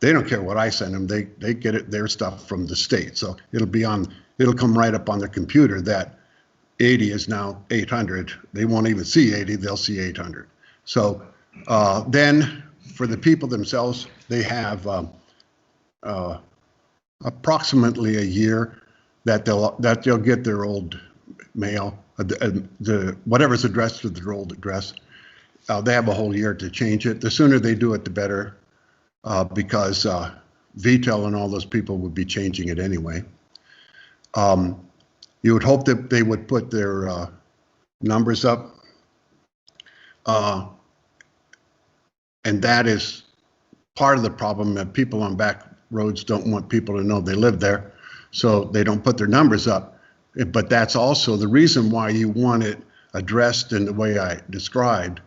they don't care what I send them. They get their stuff from the state. So it'll come right up on their computer that 80 is now 800. They won't even see 80, they'll see 800. So then for the people themselves, they have approximately a year that they'll get their old mail, whatever's addressed to their old address. They have a whole year to change it. The sooner they do it, the better, because VTEL and all those people would be changing it anyway. You would hope that they would put their numbers up. And that is part of the problem, that people on back roads don't want people to know they live there, so they don't put their numbers up. But that's also the reason why you want it addressed in the way I described,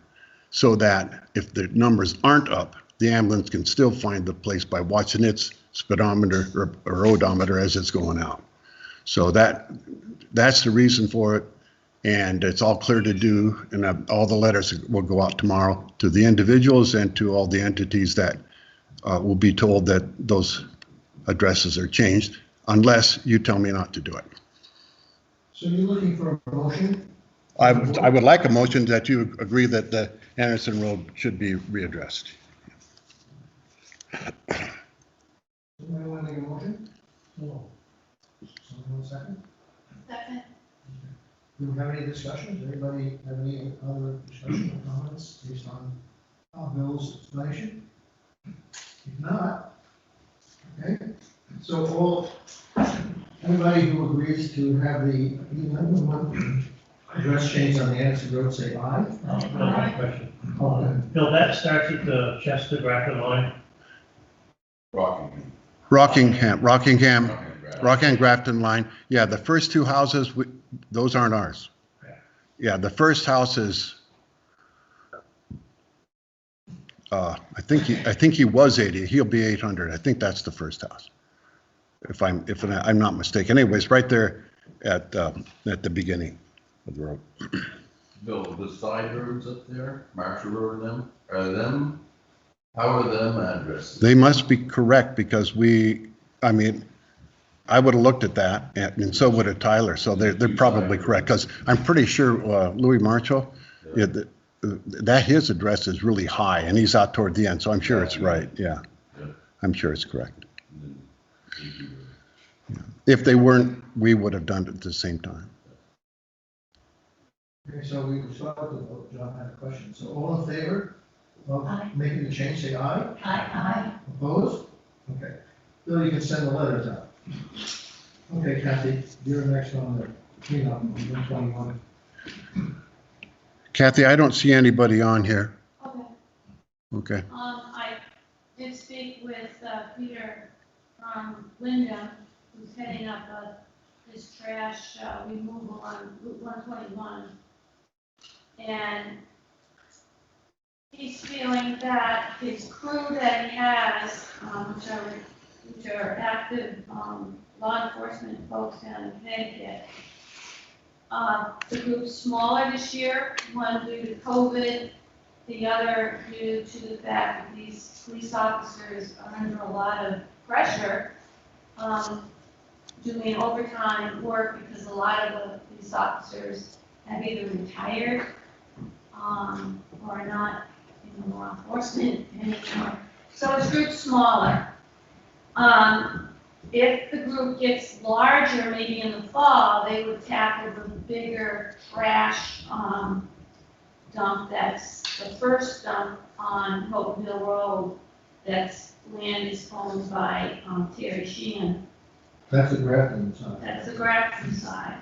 so that if the numbers aren't up, the ambulance can still find the place by watching its speedometer or odometer as it's going out. So that's the reason for it, and it's all clear to do, and all the letters will go out tomorrow to the individuals and to all the entities that will be told that those addresses are changed, unless you tell me not to do it. So you're looking for a motion? I would like a motion that you agree that the Anderson Road should be readdressed. Somebody want to make a motion? No. Someone want a second? Second. Do we have any discussions? Anybody have any other discussion or comments based on Bill's explanation? If not, okay, so anybody who agrees to have the 911 address change on the Anderson Road, say aye. Bill, I have a question. Okay. Bill, that starts at the Chester Grafton line? Rockingham Grafton line. Yeah, the first two houses, those aren't ours. Yeah, the first house is, I think he was 80. He'll be 800. I think that's the first house, if I'm not mistaken. Anyways, right there at the beginning of the road. Bill, the side roads up there, Marshall Road, how are them addresses? They must be correct, because I would have looked at that, and so would have Tyler. So they're probably correct, because I'm pretty sure Louis Marshall, that his address is really high, and he's out toward the end. So I'm sure it's right. Yeah, I'm sure it's correct. Yeah. If they weren't, we would have done it at the same time. Okay, so we start with the vote. John had a question. So all in favor of Aye. making the change, say aye. Aye. Opposed? Okay. Bill, you can send the letters out. Okay, Kathy, you're next on the cleanup on 121. Kathy, I don't see anybody on here. Okay. Okay. I did speak with Peter from Wyndham, who's heading up his trash removal on Route 121. And he's feeling that his crew that he has, which are active law enforcement folks down in Connecticut, the group's smaller this year, one due to COVID, the other due to the fact that these police officers are under a lot of pressure doing overtime work, because a lot of the police officers have either retired or are not in law enforcement anymore. So his group's smaller. If the group gets larger, maybe in the fall, they would tackle the bigger trash dump that's the first dump on Hopeville Road, that's land is owned by Terry Sheehan. That's the Grafton side. That's the Grafton side.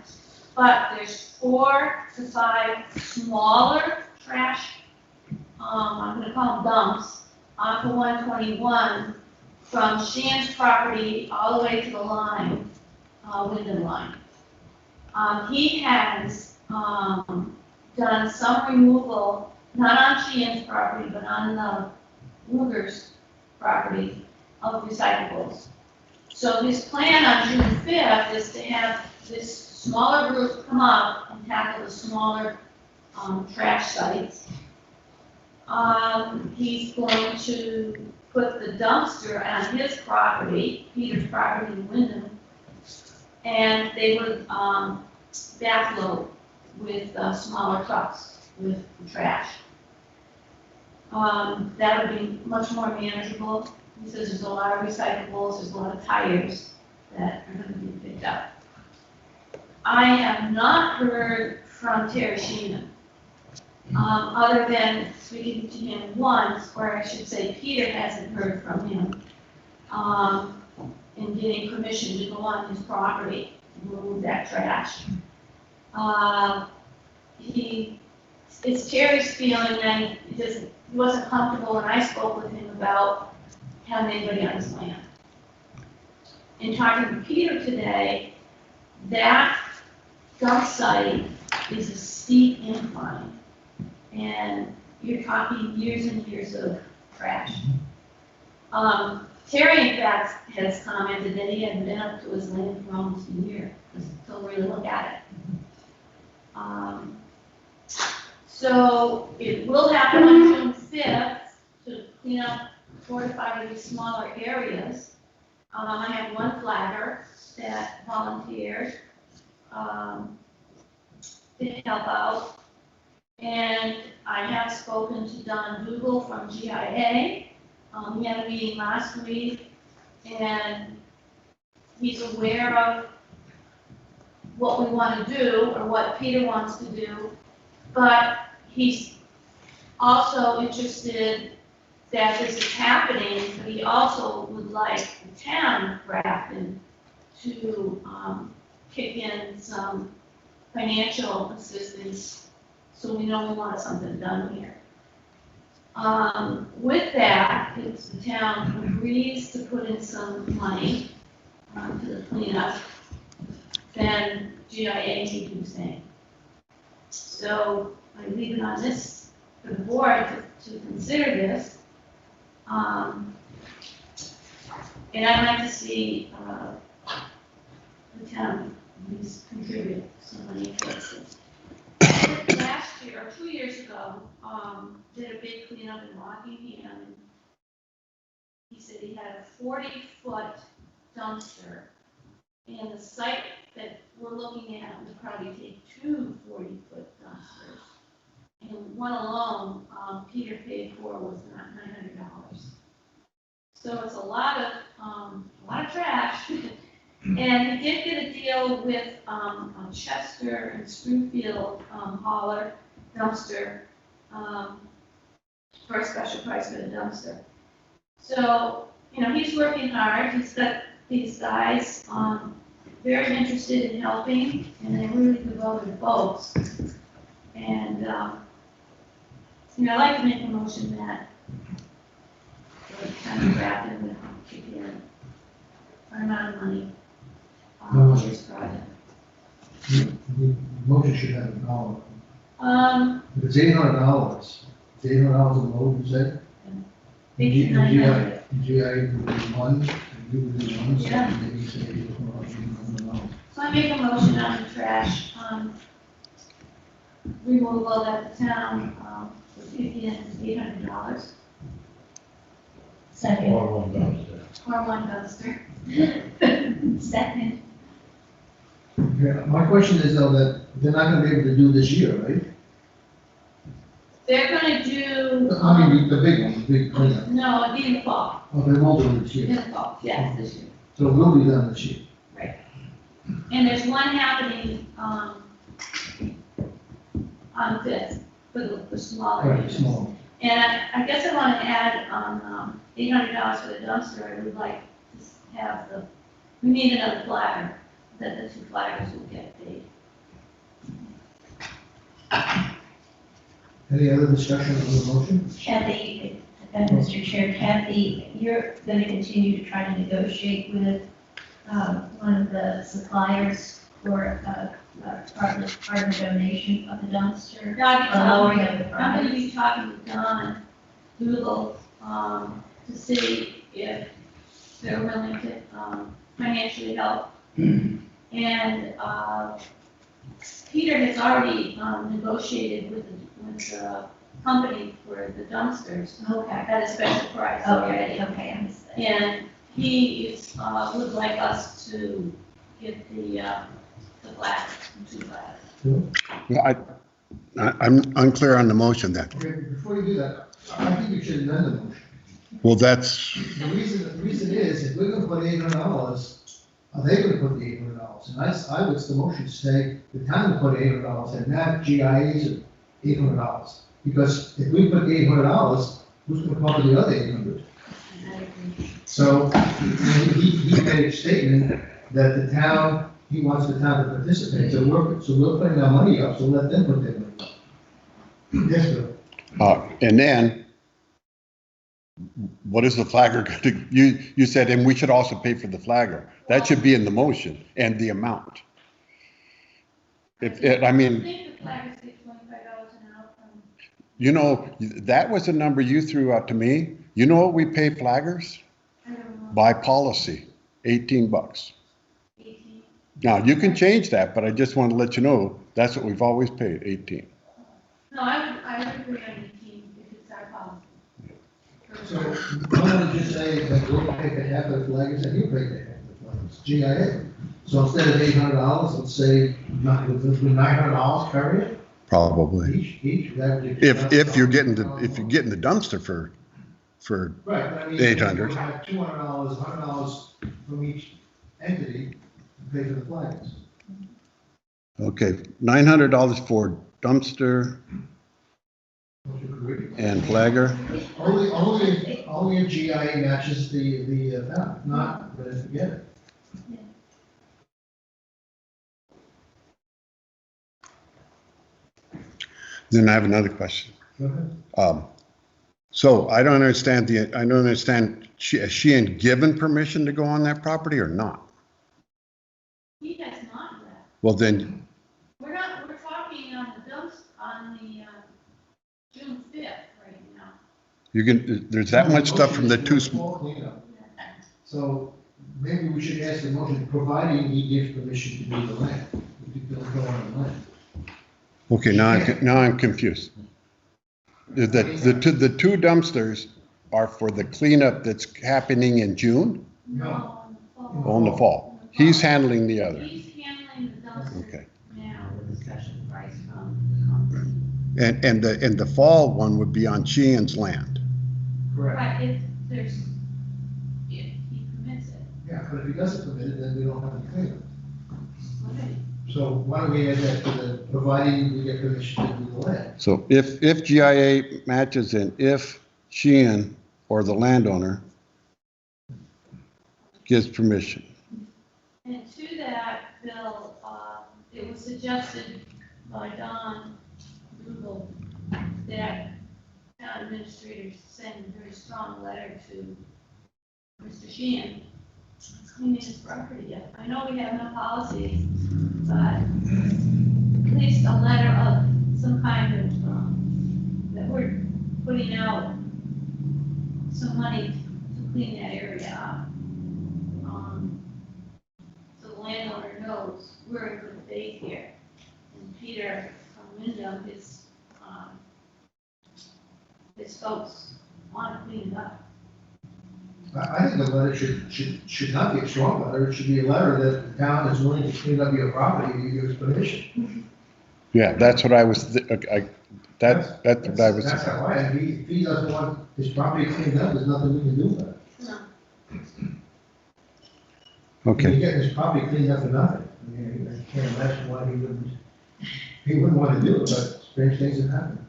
But there's 4 to 5 smaller trash, I'm gonna call them dumps, off of 121 from Sheehan's property all the way to the line, Wyndham line. He has done some removal, not on Sheehan's property, but on the Luger's property of recyclables. So his plan on June 5th is to have this smaller group come up and tackle the smaller trash sites. He's going to put the dumpster on his property, Peter's property in Wyndham, and they would backload with smaller trucks with trash. That would be much more manageable. He says there's a lot of recyclables, there's a lot of tires that are going to be picked up. I have not heard from Terry Sheehan, other than speaking to him once, or I should say Peter hasn't heard from him, in getting permission to go on his property remove that trash. It's Terry's feeling that he wasn't comfortable, and I spoke with him about having anybody on his land. In talking to Peter today, that dump site is a steep incline, and you're talking years and years of trash. Terry, in fact, has commented that he hadn't been up to his land for almost a year, to really look at it. So it will happen on June 5th to clean up 4 to 5 of these smaller areas. I have one flagger that volunteered to help out. And I have spoken to Don Dougal from GIA. We had a meeting last week, and he's aware of what we want to do, or what Peter wants to do, but he's also interested that this is happening, but he also would like the town of Grafton to kick in some financial assistance, so we know we want something done here. With that, if the town agrees to put in some money to the cleanup, then GIA may do the same. So I leave it on this for the board to consider this. And I'd like to see the town at least contribute some money towards this. Last year, or 2 years ago, did a big cleanup in Rockingham. He said he had a 40-foot dumpster, and the site that we're looking at would probably take 2 40-foot dumpsters. And one alone, Peter paid for was not $900. So it's a lot of trash. And he did get a deal with Chester and Springfield hauler dumpster for a special price for the dumpster. So, he's working hard. He's got these guys very interested in helping, and they're really devoted folks. And, I'd like to make a motion that the town of Grafton would kick in an amount of money on this project. The motion should have a dollar. If it's $800, it's $800 a load, you said? $900. GIA would do one, and you would do one, so Yeah. maybe say $800. So I make a motion on the trash, removal that the town, would kick in $800. Second. Or one dumpster. Or one dumpster. Second. Yeah, my question is though that they're not gonna be able to do this year, right? They're gonna do, I mean, the big one, the big cleanup. no, it'd be in the fall, Oh, they won't do it this in year. the fall, yes, this year. So it will be done this year. And there's one happening, on the 5th, for the smaller Right, units. small. And I guess I want to add on $800 for the dumpster, I would like to have we need another flagger, that the 2 flaggers will get paid. Any other discussion on the motion? Kathy, Mr. Chair, Kathy, you're going to continue to try to negotiate with one of the suppliers for part of the donation of the dumpster, a lowering of the I'm going to price. be talking with Don Dougal, to see if they're willing to, financially help. And, Peter has already, negotiated with the company for the dumpsters. Okay, At a special price already. okay, I missed that. And he is, would like us to get the flag, the 2 flags. Well, I'm unclear on the motion then. Okay, before you do that, I think you should amend the motion. Well, that's, The reason is, if we're gonna put $800, are they gonna put the $800? And I would, the motion say, the town will put $800, and not GIA's $800. Because if we put the $800, who's gonna cover the other $800? So, he made a statement that the town he wants the town to participate, so we're putting our money up, so let them put their money up. Yes, Bill. And then, what is the flagger going to, you said, and we should also pay for the flagger. That should be in the motion and the amount. I I mean, think the flag is $25 an hour from. you know, that was a number you threw out to me. You know what we pay flaggers? I don't know. By policy, $18. 18. Now, you can change that, but I just want to let you know, that's what we've always paid, 18. No, I would agree on 18 if it's our policy. So, why don't you just say that we'll pay for half of the flaggers and you pay for half of the flaggers, GIA. So instead of $800, let's say, $900 cover it, Probably. each, that would. If you're getting the dumpster for Right, but I mean. 800. We'll have $200, $100 from each entity to pay for the flags. okay, $900 for dumpster Don't you agree? and flagger. Only if GIA matches the amount, not, but if you get it. Then I have another question. Go ahead. So I don't understand has Sheehan given permission to go on that property or not? He has not yet. Well, then, We're talking on the June 5th right now. there's that much stuff from the two, Small cleanup. So maybe we should ask the motion, providing he gives permission to do the land, to go on the land. okay, now I'm confused. The two dumpsters are for the cleanup that's happening in June No. or in the fall? He's handling the other. He's handling the dumpster Okay. now with a special price from the company. And the fall one would be on Sheehan's land. Correct. Right, if he permits it. Yeah, but if he doesn't permit it, then we don't have to clean Okay. it. So why don't we add that to the, providing we get permission to do the land? So if GIA matches and if Sheehan or the landowner gives permission. And to that, Bill, it was suggested by Don Google that town administrators send a very strong letter to Mr. Sheehan, cleaning his property up. I know we have no policies, but at least a letter of some kind of, that we're putting out some money to clean that area up. So the landowner knows we're in good faith here. And Peter from Wyndham, his folks want to clean it up. I think the letter should not be a strong letter, it should be a letter that the town is willing to clean up your property if you give us permission. Yeah, that's what I was, that's what I was. That's how I, if he doesn't want his property cleaned up, there's nothing we can do about it. No. Okay. He's getting his property cleaned up for nothing. I mean, I can't imagine why he wouldn't want to do it, but strange things have happened.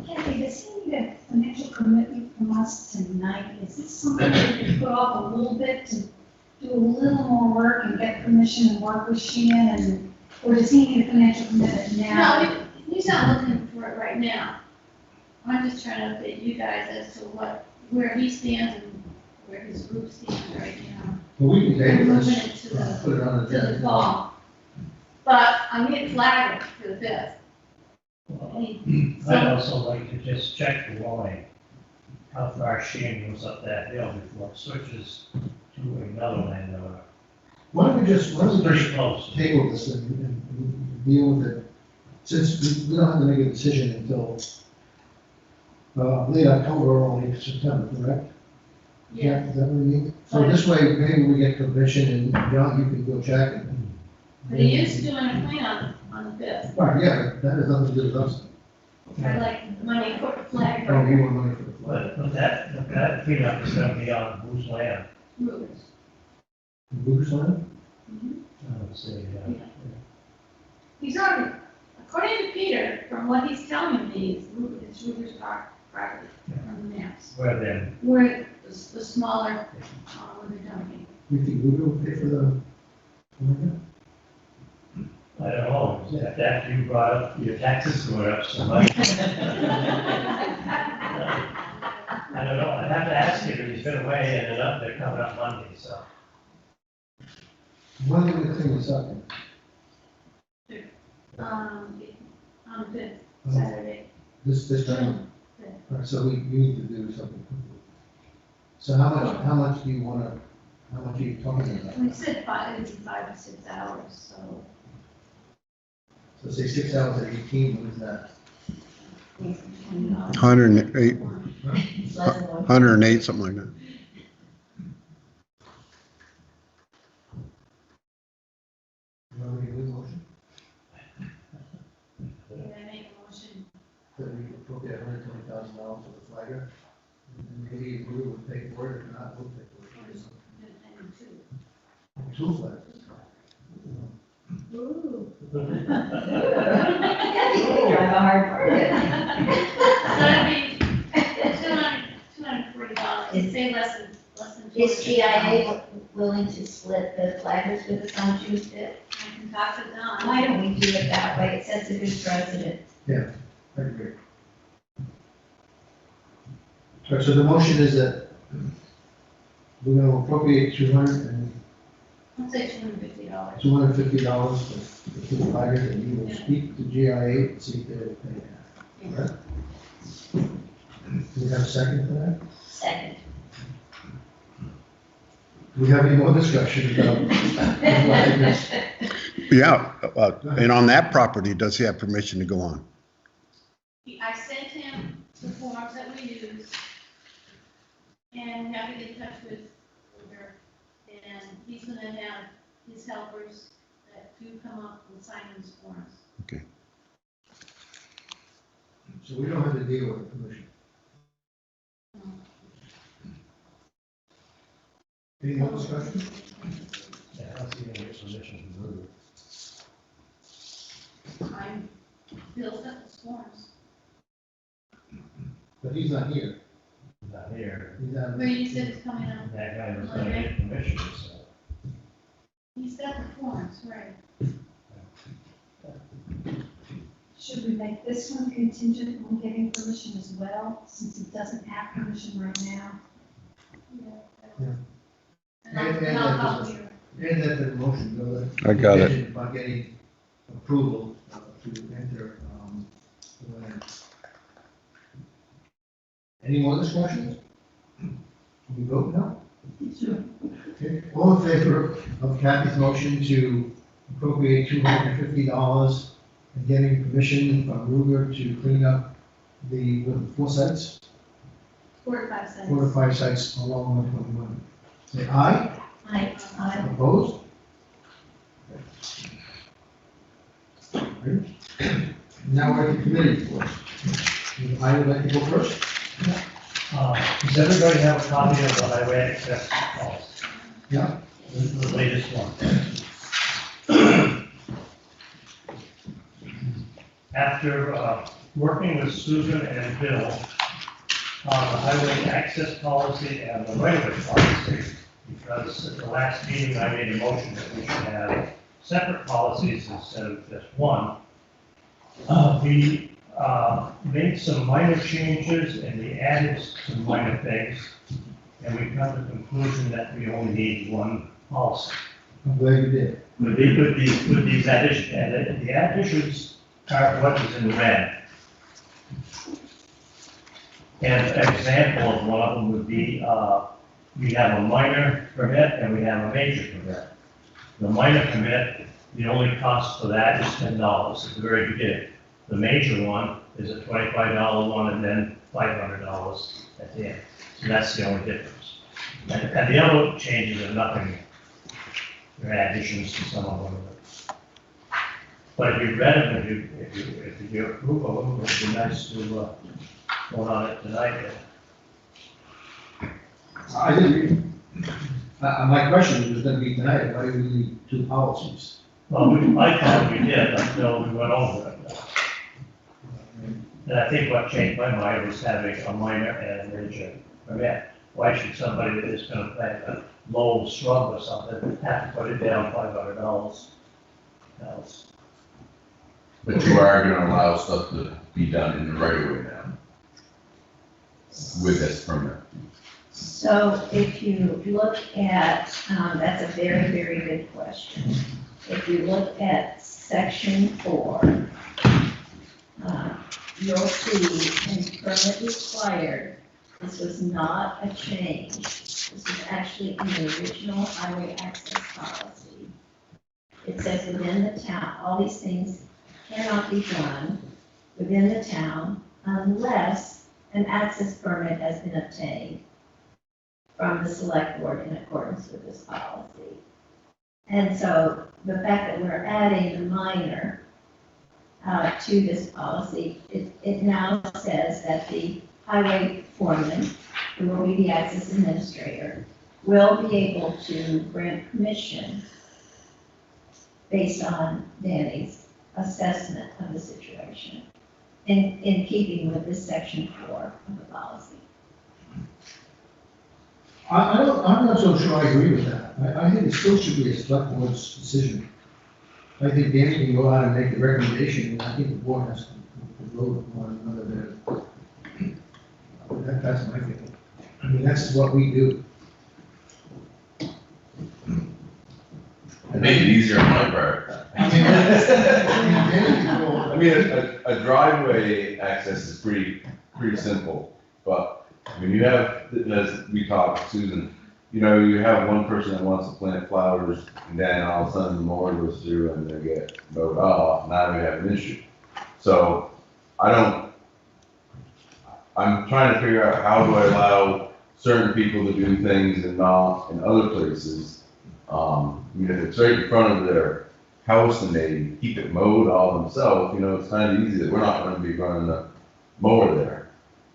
Kathy, does he need a financial commitment from us tonight? Is this something that we can put off a little bit to do a little more work and get permission and work with Sheehan, and, or does he need a financial commitment now? No, he's not looking for it right now. I'm just trying to update you guys as to where he stands and where his group stands right now. Well, we can We're take moving this, it to the, put it on the to the agenda. fall. But I need a flagger for the 5th. I'd also like to just check the line, how far Sheehan goes up that hill before it switches to another landowner. Why don't we It's pretty just close. table this and deal with it? Since we don't have to make a decision until, late October or early September, correct? Yeah. Is that what we need? So this way, maybe we get permission and John, you can go check it. But he is doing a clean on the 5th. Right, yeah, but that has nothing to do with us. I'd like money for the I flag don't need more money for the flag. But that cleanup is gonna be on whose land? routes. Boots on Let's see, He's already, according to Peter, from what he's telling me, it's Ruger's property from the maps. where then? Where the smaller, where they're dumping. it? You think Google will pay for the? After you brought up your taxes going up so much. I don't know, I'd have to ask him, he's been away and they're coming up Monday, so. When are we gonna clean this up? On the fifth, Saturday. This time? Yeah. All right, so we need to do something. So how much do you wanna, how much are you talking about? We said it would be 5 to 6 hours, so. So say 6 hours at 18, what is that? 108, 108, something like that. You want me to do the motion? Can I make a motion? That we appropriate $120,000 for the flagger? And maybe we would pay for it, if not, we'll pay for it. Two flaggers. Ooh. Drive a hard bargain. So that'd be $240, it'd say less than Is 200. GIA willing to split the flaggers with us on Tuesday? I can talk to Don. Why don't we do it that way? It sets a good precedent. I agree. All right, so the motion is that we're gonna appropriate I'll say $250. $250 for the two flaggers, and you will speak to GIA and see if they will pay that. All right? Do we have a second for that? Second. Do we have any more discussion about flaggers? Yeah, and on that property, does he have permission to go on? I sent him the forms that we use, and we have to get in touch with her, and he's gonna have his helpers that do come up and sign these forms. Okay. So we don't have to deal with the commission. Any more discussion? Yeah, I don't see any permission to move it. I'm, Bill sent those forms. But he's not here. Not here, He's not. Where you said it's coming up, that guy was gonna get permission, so. he's got the forms, right? Should we make this one contingent on getting permission as well, since he doesn't have permission right now? Yeah. And I'll call you. And that the motion, Bill. that I got it. contingent upon getting approval to enter, the land. Any more discussions? Can we vote now? Sure. Okay, all in favor of Kathy's motion to appropriate $250 and getting permission from Ruger to clean up the 4 sites, 4 to 5 cents. 4 to 5 sites along 121? Say aye. I Opposed? Okay. Now we're at the committee reports. I would like to go first. Does everybody have a copy of the highway access policy? Yeah. The latest one? After working with Susan and Bill on the highway access policy and the right-of-way policy, because at the last meeting, I made a motion that we should have separate policies instead of just one. We made some minor changes and we added some minor things, and we come to the conclusion that we only need one policy. I'm glad you did. With these additions, and the additions are what is in red. And an example of one of them would be, we have a minor permit and we have a major permit. The minor permit, the only cost for that is $10 at the very beginning. The major one is a $25 one and then $500 at the end. So that's the only difference. And the other changes are nothing. They're additions to some of them. But if you read them, if you approve of them, it would be nice to vote on it tonight. I didn't read it. My question was gonna be tonight, why do we need 2 policies? Well, I thought we did until we went over it. And I think what changed my mind was having a minor and a major permit. Why should somebody that is gonna plant a low shrub or something have to put it down $500? But you are gonna allow stuff to be done in the right of way now with this permit. So if you look at, that's a very, very good question. If you look at section 4, you'll see in permit required, this was not a change. This was actually in the original highway access policy. It says within the town, all these things cannot be done within the town unless an access permit has been obtained from the select board in accordance with this policy. And so the fact that we're adding the minor to this policy, it now says that the highway foreman, who will be the access administrator, will be able to grant permission based on Danny's assessment of the situation in keeping with this section 4 of the policy. I'm not so sure I agree with that. I think it still should be a select board's decision. I think Danny can go out and make the recommendation, and I think the board has to vote on whether they're, that's my feeling. I mean, that's what we do. Make it easier on my part. I mean, a driveway access is pretty simple, but when you have, as we talked, Susan, you know, you have one person that wants to plant flowers, and then all of a sudden the mower goes through and they get mowed off, now we have an issue. So, I'm trying to figure out how do I allow certain people to do things and not in other places. I mean, if it's right in front of their house and they keep it mowed all themselves, you know, it's kind of easy that we're not gonna be running the mower there.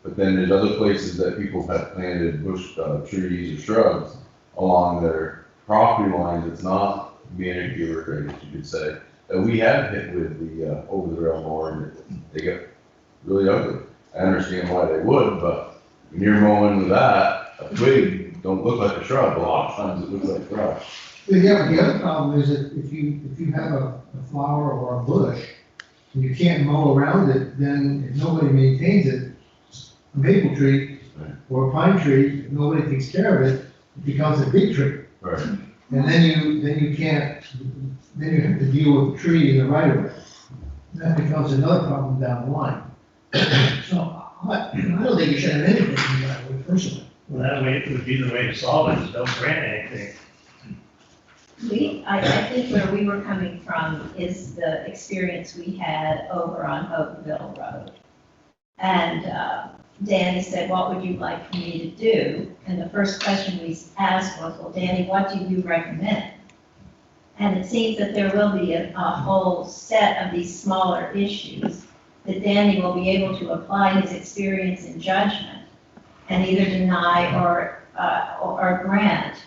But then there's other places that people have planted bush, trees or shrubs along their property lines that's not manicured, I guess you could say, that we have hit with the, over the rail mower and they get really ugly. I understand why they would, but when you're mowing with that, a twig don't look like a shrub, a lot of times it looks like grass. Yeah, but the other problem is that if you have a flower or a bush, and you can't mow around it, then if nobody maintains it, a maple tree or a pine tree, if nobody takes care of it, it becomes a big tree. Right. And then you can't, then you have to deal with the tree in the right of way. That becomes another problem down the line. So I don't think you should have anything in the right of way personally. Well, that way, it would be the way to solve it, is don't grant anything. I think where we were coming from is the experience we had over on Hopeville Road. And Danny said, what would you like for me to do? And the first question we asked was, well, Danny, what do you recommend? And it seems that there will be a whole set of these smaller issues that Danny will be able to apply his experience and judgment and either deny or grant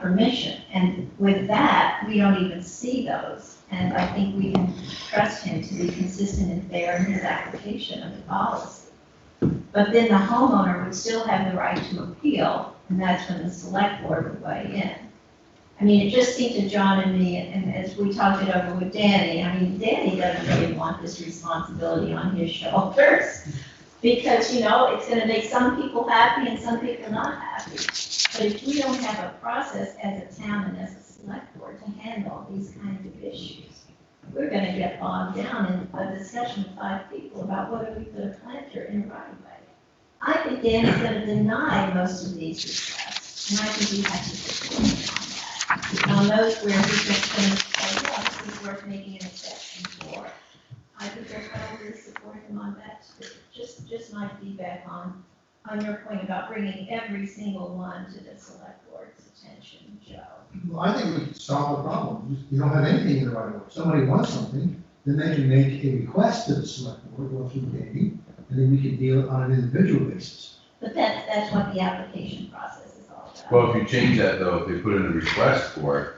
permission. And with that, we don't even see those. And I think we can trust him to be consistent and fair in his application of the policy. But then the homeowner would still have the right to appeal, and that's when the select board would weigh in. I mean, it just seemed to John and me, and as we talked it over with Danny, I mean, Danny doesn't really want this responsibility on his shoulders. Because, you know, it's gonna make some people happy and some people not happy. But if we don't have a process as a town and as a select board to handle these kinds of issues, we're gonna get bogged down in a discussion of 5 people about whether we put a planter in a right of way. I think Dan's gonna deny most of these requests, and I think we have to support him on that. On those where he's just gonna say, yes, it's worth making an exception for, I think we're going to support him on that too. Just my feedback on your point about bringing every single one to the select board's attention, Joe. Well, I think we can solve the problem. You don't have anything in the right of way. If somebody wants something, then they can make a request to the select board, or through Danny, and then we can deal on an individual basis. But that's what the application process is all about. Well, if you change that though, if they put in a request for it,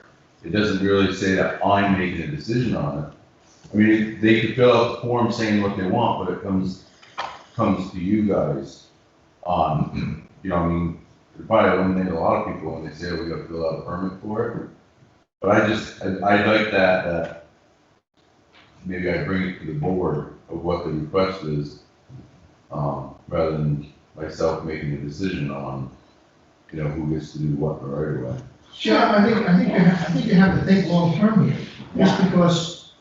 it doesn't really say that I'm making a decision on it. I mean, they could fill out the form saying what they want, but it comes to you guys. You know, I mean, it probably eliminate a lot of people when they say, oh, we gotta fill out a permit for it. But I like that maybe I bring it to the board of what the request is, rather than myself making a decision on, you know, who gets to do what right away. Sure, I think you have to think long-term here. Just because,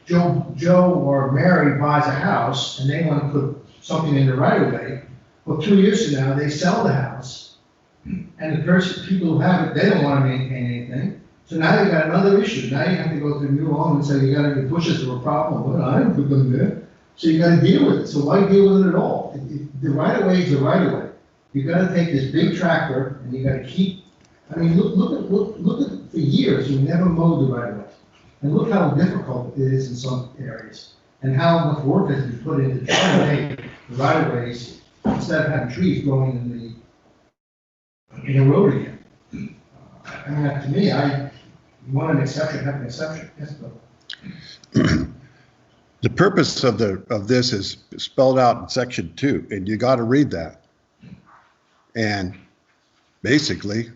Joe or Mary buys a house and they want to put something in the right of way, well, 2 years from now, they sell the house. And people who have it, they don't want to maintain anything. So now you got another issue. Now you have to go to the new owner and say, you got any bushes or a problem? Well, I didn't put them there. So you got to deal with it. So why deal with it at all? The right of way is the right of way. You got to take this big tractor and you got to keep, I mean, look at, for years, we never mowed the right of way. And look how difficult it is in some areas. And how much work has been put into trying to make the right of ways instead of having trees growing in the road again. I mean, to me, you want an exception, have an exception. Yes, Bill. The purpose of this is spelled out in section 2, and you got to read that. And basically,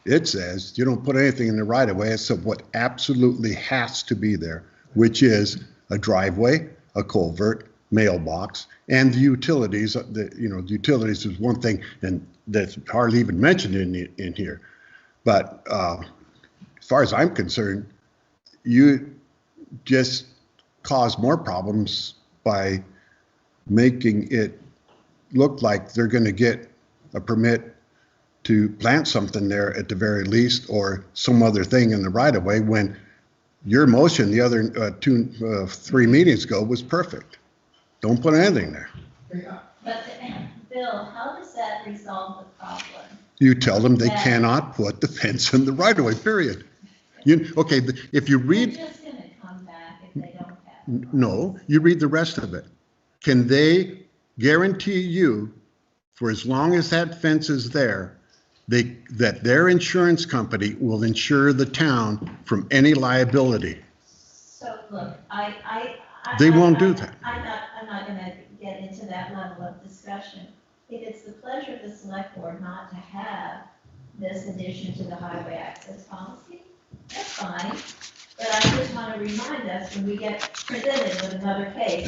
it says you don't put anything in the right of way except what absolutely has to be there, which is a driveway, a culvert, mailbox, and the utilities. The utilities is one thing, and that's hardly even mentioned in here. But as far as I'm concerned, you just cause more problems by making it look like they're going to get a permit to plant something there at the very least, or some other thing in the right of way, when your motion the other 3 meetings ago was perfect. Don't put anything there. But, Bill, how does that resolve the problem? You tell them they cannot put the fence in the right of way, period. Okay, if you read. They're just gonna come back if they don't have it. No, you read the rest of it. Can they guarantee you, for as long as that fence is there, that their insurance company will insure the town from any liability? So, look, They won't do that. I'm not gonna get into that level of discussion. If it's the pleasure of the select board not to have this addition to the highway access policy, that's fine. But I just want to remind us, when we get presented with another case,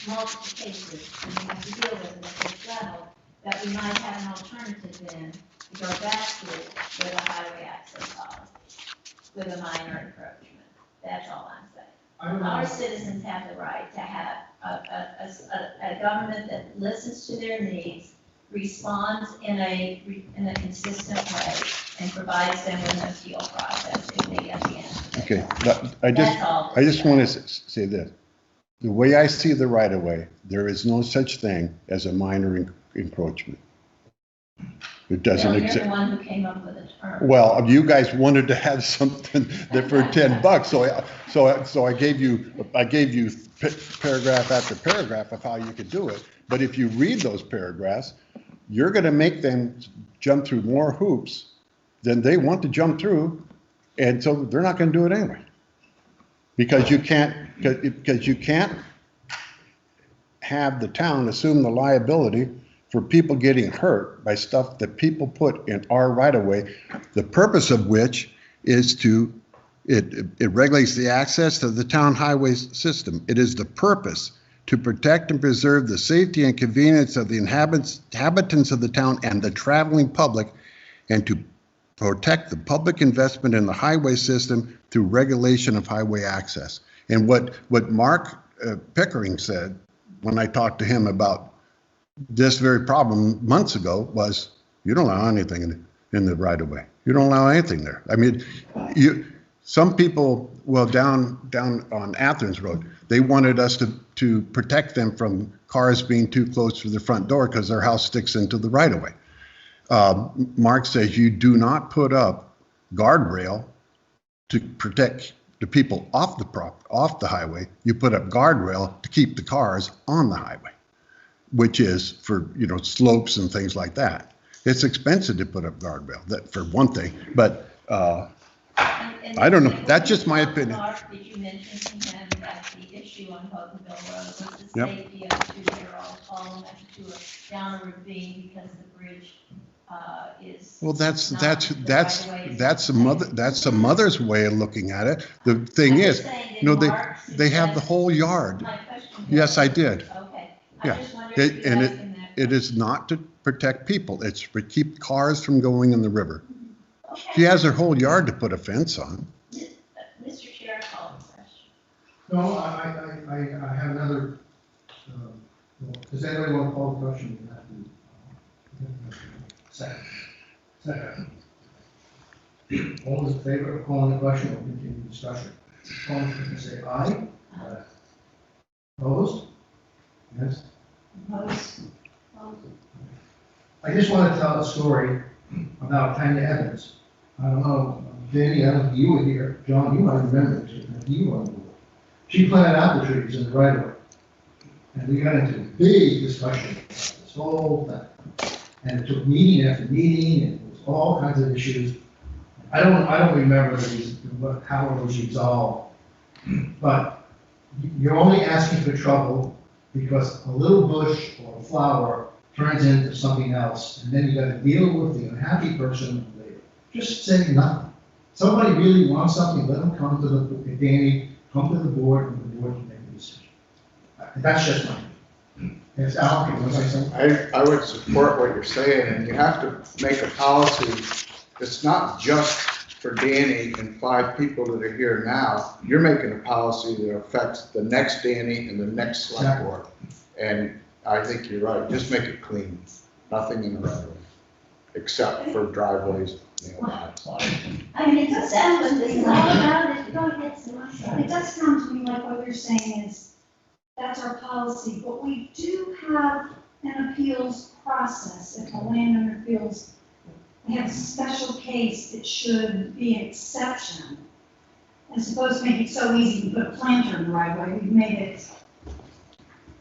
multiple cases, and we have to deal with it at this level, that we might have an alternative then to go back to with a highway access policy, with a minor encroachment. That's all I'm saying. Our citizens have the right to have a government that listens to their needs, responds in a consistent way, and provides them with an appeal process if they get the answer. Okay, I just want to say this. The way I see the right of way, there is no such thing as a minor encroachment. It doesn't exist. You're the one who came up with the term. Well, you guys wanted to have something that for $10, so I gave you paragraph after paragraph of how you could do it. But if you read those paragraphs, you're going to make them jump through more hoops than they want to jump through, and so they're not going to do it anyway. Because you can't have the town assume the liability for people getting hurt by stuff that people put in our right of way, the purpose of which is it regulates the access to the town highway system. It is the purpose to protect and preserve the safety and convenience of the inhabitants of the town and the traveling public, and to protect the public investment in the highway system through regulation of highway access. And what Mark Pickering said when I talked to him about this very problem months ago was, you don't allow anything in the right of way. You don't allow anything there. I mean, some people, well, down on Athens Road, they wanted us to protect them from cars being too close to the front door because their house sticks into the right of way. Mark says you do not put up guardrail to protect the people off the highway. You put up guardrail to keep the cars on the highway, which is for, slopes and things like that. It's expensive to put up guardrail, that for one thing, but I don't know. That's just my opinion. Mark, did you mention to him that the issue on Hoganville Road was the Yep. safety of a 2-year-old falling down a ravine because the bridge is. Well, that's, not that's, the that's, right way. that's a mother, that's a mother's way of looking at it. The thing I'm is, just saying, did no, Mark they have the suggest- whole yard. My question. Yes, I did. Okay, Yeah. I just wondered if you And asked him that. it is not to protect people. It's to keep cars from going in the river. She Okay. has her whole yard to put a fence on. Mr. Chair, call the question. No, I have another, does anybody want to call the question? You have to, second. Second. All those in favor of calling the question or continuing discussion? All in favor, say aye. Aye. Opposed? Yes. Opposed? I just want to tell a story about Tanya Evans. I don't know, Danny, I don't think you were here. John, you might remember this, if you were on board. She planted apple trees in the right of way. And we got into a big discussion about this whole thing. And it took meeting after meeting, and it was all kinds of issues. I don't remember how it was resolved. But you're only asking for trouble because a little bush or a flower turns into something else, and then you gotta deal with the unhappy person later. Just say nothing. Somebody really wants something, let them come to the, Danny, come to the board, and the board can make a decision. That's just my, it's Al, can you say something? I would support what you're saying, and you have to make a policy that's not just for Danny and 5 people that are here now. You're making a policy that affects the next Danny and the next select board. And I think you're right, just make it clean, nothing in the right of way, except for driveways, lots. I mean, it does sound like this is all about it, go ahead, It does sound to me like what you're saying is, that's our policy, but we do have an appeals process. If a landowner feels they have a special case, it should be an exception. As opposed to make it so easy to put a planter in the right way, we've made it.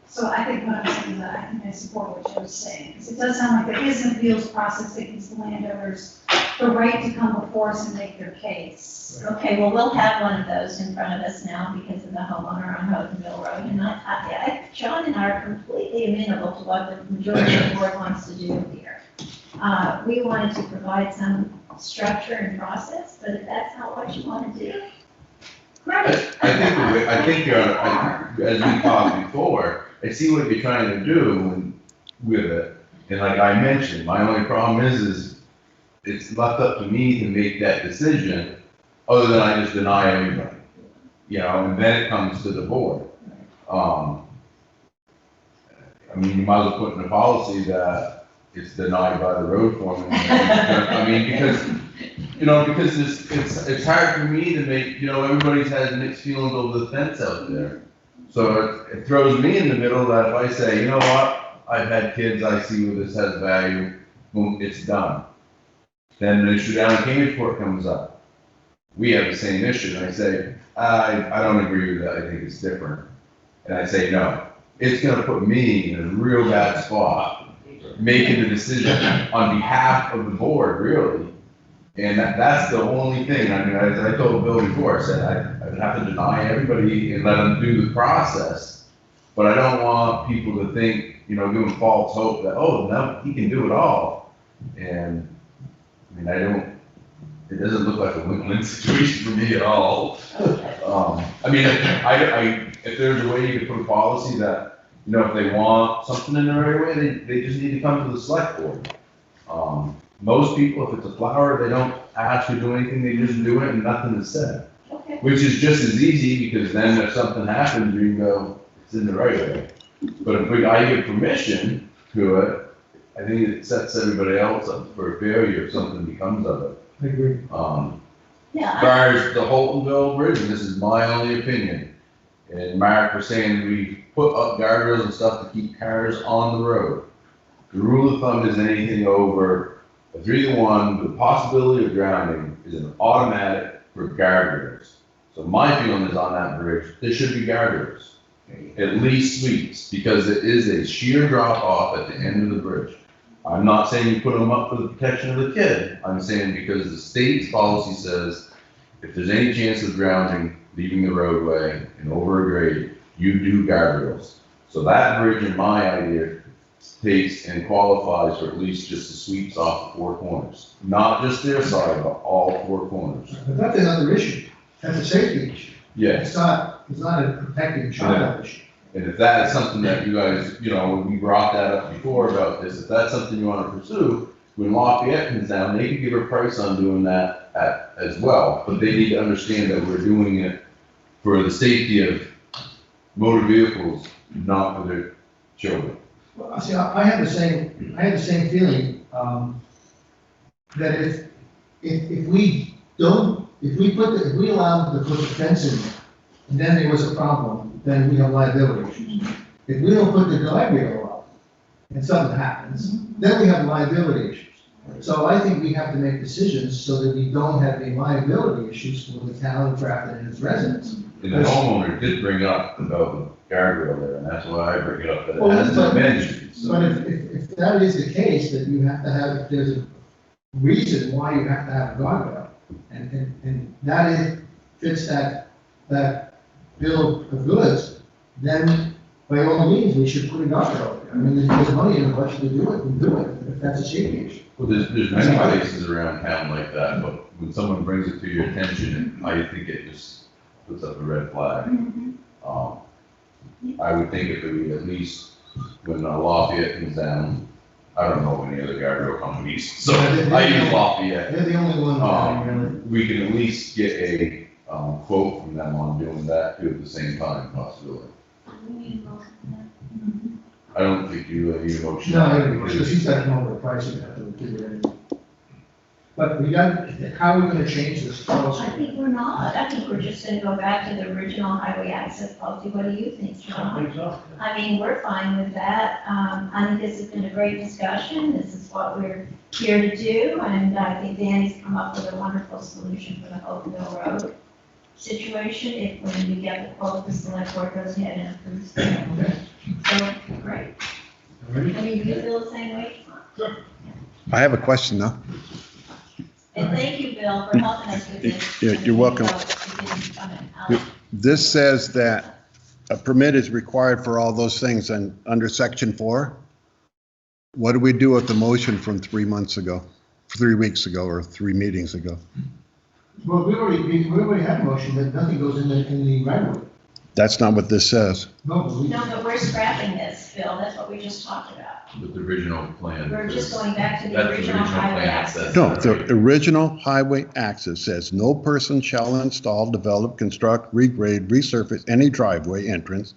So I think what I'm saying is that I think I support what you're saying, because it does sound like there is an appeals process that gives the landowners the right to come before us and make their case. Okay, well, we'll have one of those in front of us now because of the homeowner on Houghtonville Road. And John and I are completely amenable to what the majority of the board wants to do here. We wanted to provide some structure and process, but if that's not what you want to do, great. I think you're, as we talked before, I see what you're trying to do with it. And like I mentioned, my only problem is it's left up to me to make that decision, other than I just deny everybody. You know, and then it comes to the board. I mean, you might as well put in a policy that it's denied by the road foreman. I mean, because it's hard for me to make, everybody's has mixed feelings over the fence out there. So it throws me in the middle that if I say, you know what, I've had kids, I see where this has value, boom, it's done. Then the issue down in Cambridgeport comes up. We have the same issue, and I say, I don't agree with that, I think it's different. And I say, no, it's gonna put me in a real bad spot, making the decision on behalf of the board, really. And that's the only thing, I mean, as I told Bill before, I said I would have to deny everybody and let them do the process. But I don't want people to think, giving false hope that, oh, no, he can do it all. And, I mean, it doesn't look like a win-win situation for me at all. I mean, if there's a way you could put a policy that, if they want something in the right way, they just need to come to the select board. Most people, if it's a flower, they don't actually do anything, they just do it and nothing is said. Okay. Which is just as easy, because then if something happens, you can go, it's in the right way. But if I give permission to it, I think it sets everybody else up for a failure if something becomes of it. I agree. Yeah, As far as the Holtonville Bridge, and this is my only opinion, and Mark was saying we put up guardrails and stuff to keep cars on the road. The rule of thumb is anything over a 3-to-1, the possibility of drowning is an automatic for guardrails. So my feeling is on that bridge, there should be guardrails, at least sweeps, because it is a sheer drop off at the end of the bridge. I'm not saying you put them up for the protection of the kid. I'm saying because the state's policy says if there's any chance of drowning, leaving the roadway and over a grade, you do guardrails. So that bridge, in my idea, takes and qualifies for at least just the sweeps off the four corners. Not just their side, but all four corners. But that's another issue. That's a safety issue. Yes. It's not a protecting child issue. And if that is something that you guys, when we brought that up before about this, if that's something you want to pursue, when Lafayette comes down, they can give a price on doing that as well. But they need to understand that we're doing it for the safety of motor vehicles, not for their children. Well, see, I have the same feeling, that if we allow them to put the fence in there, and then there was a problem, then we have liability issues. If we don't put the guardrail up, and something happens, then we have liability issues. So I think we have to make decisions so that we don't have any liability issues for the town of Grafton and its residents. And the homeowner did bring up about the guardrail there, and that's why I bring it up, that it Well, hasn't but- been mentioned. So. But if that is the case, that you have to have, if there's a reason why you have to have a guardrail, and that fits that bill of goods, then by all means, we should put a guardrail there. I mean, there's money in the budget to do it, we do it, if that's a safety issue. Well, there's many places around town like that, but when someone brings it to your attention, I think it just puts up a red flag. I would think if we at least, when Lafayette comes down, I don't know of any other guardrail companies, so I use Lafayette. They're the only ones, really. We can at least get a quote from them on doing that too at the same time, possibility. We need a motion for that. I don't think you need a motion. No, so she's got to come up with a price of that, to do it. But how are we gonna change this I policy? think we're not. I think we're just gonna go back to the original highway access policy. What do you think, I John? think so. I mean, we're fine with that. I think this has been a great discussion. This is what we're here to do, and I think Danny's come up with a wonderful solution for the Hope Mill Road situation. If when we get the quote, the select board goes ahead and approves it. Okay. So, great. Ready? I mean, do you feel the same way? I have a question though. And thank you, Bill, for helping us with this. Yeah, you're welcome. It didn't come out. This says that a permit is required for all those things, and under section 4, what do we do with the motion from 3 months ago, 3 weeks ago, or 3 meetings ago? Well, we already had a motion that nothing goes in the right of way. That's not what this says. No, but we. No, but we're scrapping this, Bill. That's what we just talked about. With the original plan. We're just going back to the That's the original highway plan, access. No, the original highway access says no person shall install, develop, construct, regrade, resurface any driveway entrance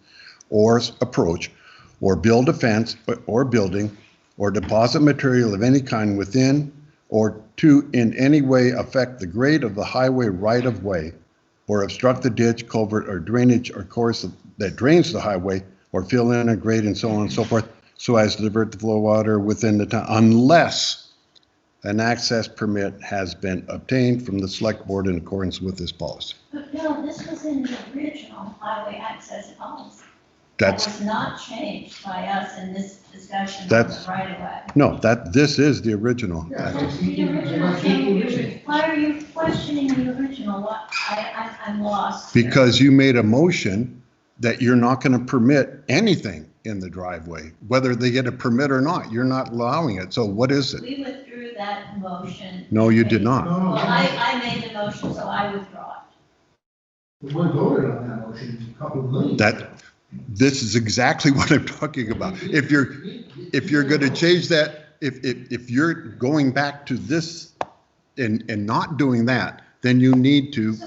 or approach, or build a fence or building, or deposit material of any kind within or to in any way affect the grade of the highway right of way, or obstruct the ditch, culvert, or drainage or course that drains the highway, or fill in a grade and so on and so forth, so as to divert the flow of water within the town, unless an access permit has been obtained from the select board in accordance with this policy. But Bill, this was in the original highway access policy. That That's, was not changed by us in this discussion on That's- the right of way. no, this is the original. Yeah. That's the original thing. Why are you questioning the original? What, I'm lost. here. Because you made a motion that you're not going to permit anything in the driveway, whether they get a permit or not. You're not allowing it. So what is it? We withdrew that motion. No, you did not. No, Well, I made the motion, so I withdraw it. We voted on that motion a couple of million. This is exactly what I'm talking about. If you're going to change that, if you're going back to this and not doing that, then you need to So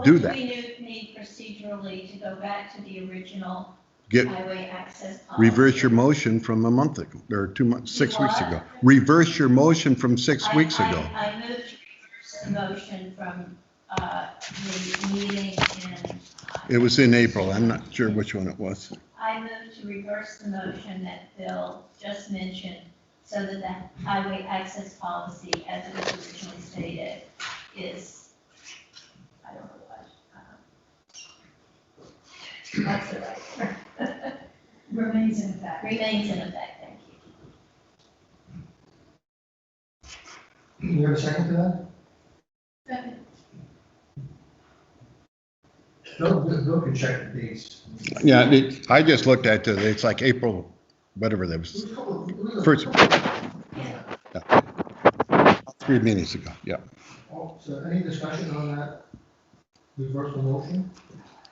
do what that. do we need procedurally to go back to the original get, highway access policy? reverse your motion from a month ago, or 2 months, 6 Do weeks what? ago. Reverse your motion from 6 weeks ago. I moved to reverse the motion from the meeting in. It was in April. I'm not sure which one it was. I moved to reverse the motion that Bill just mentioned so that the highway access policy, as it was originally stated, is, I don't know what. What's the right word? Remains in effect. Remains in effect, thank you. You have a second to that? Second. Bill can check the dates. Yeah, I just looked at it. It's like April whatever that It was, was a couple of- it was a- First- Yeah. 3 meetings ago, yeah. Oh, so any discussion on that reversal motion?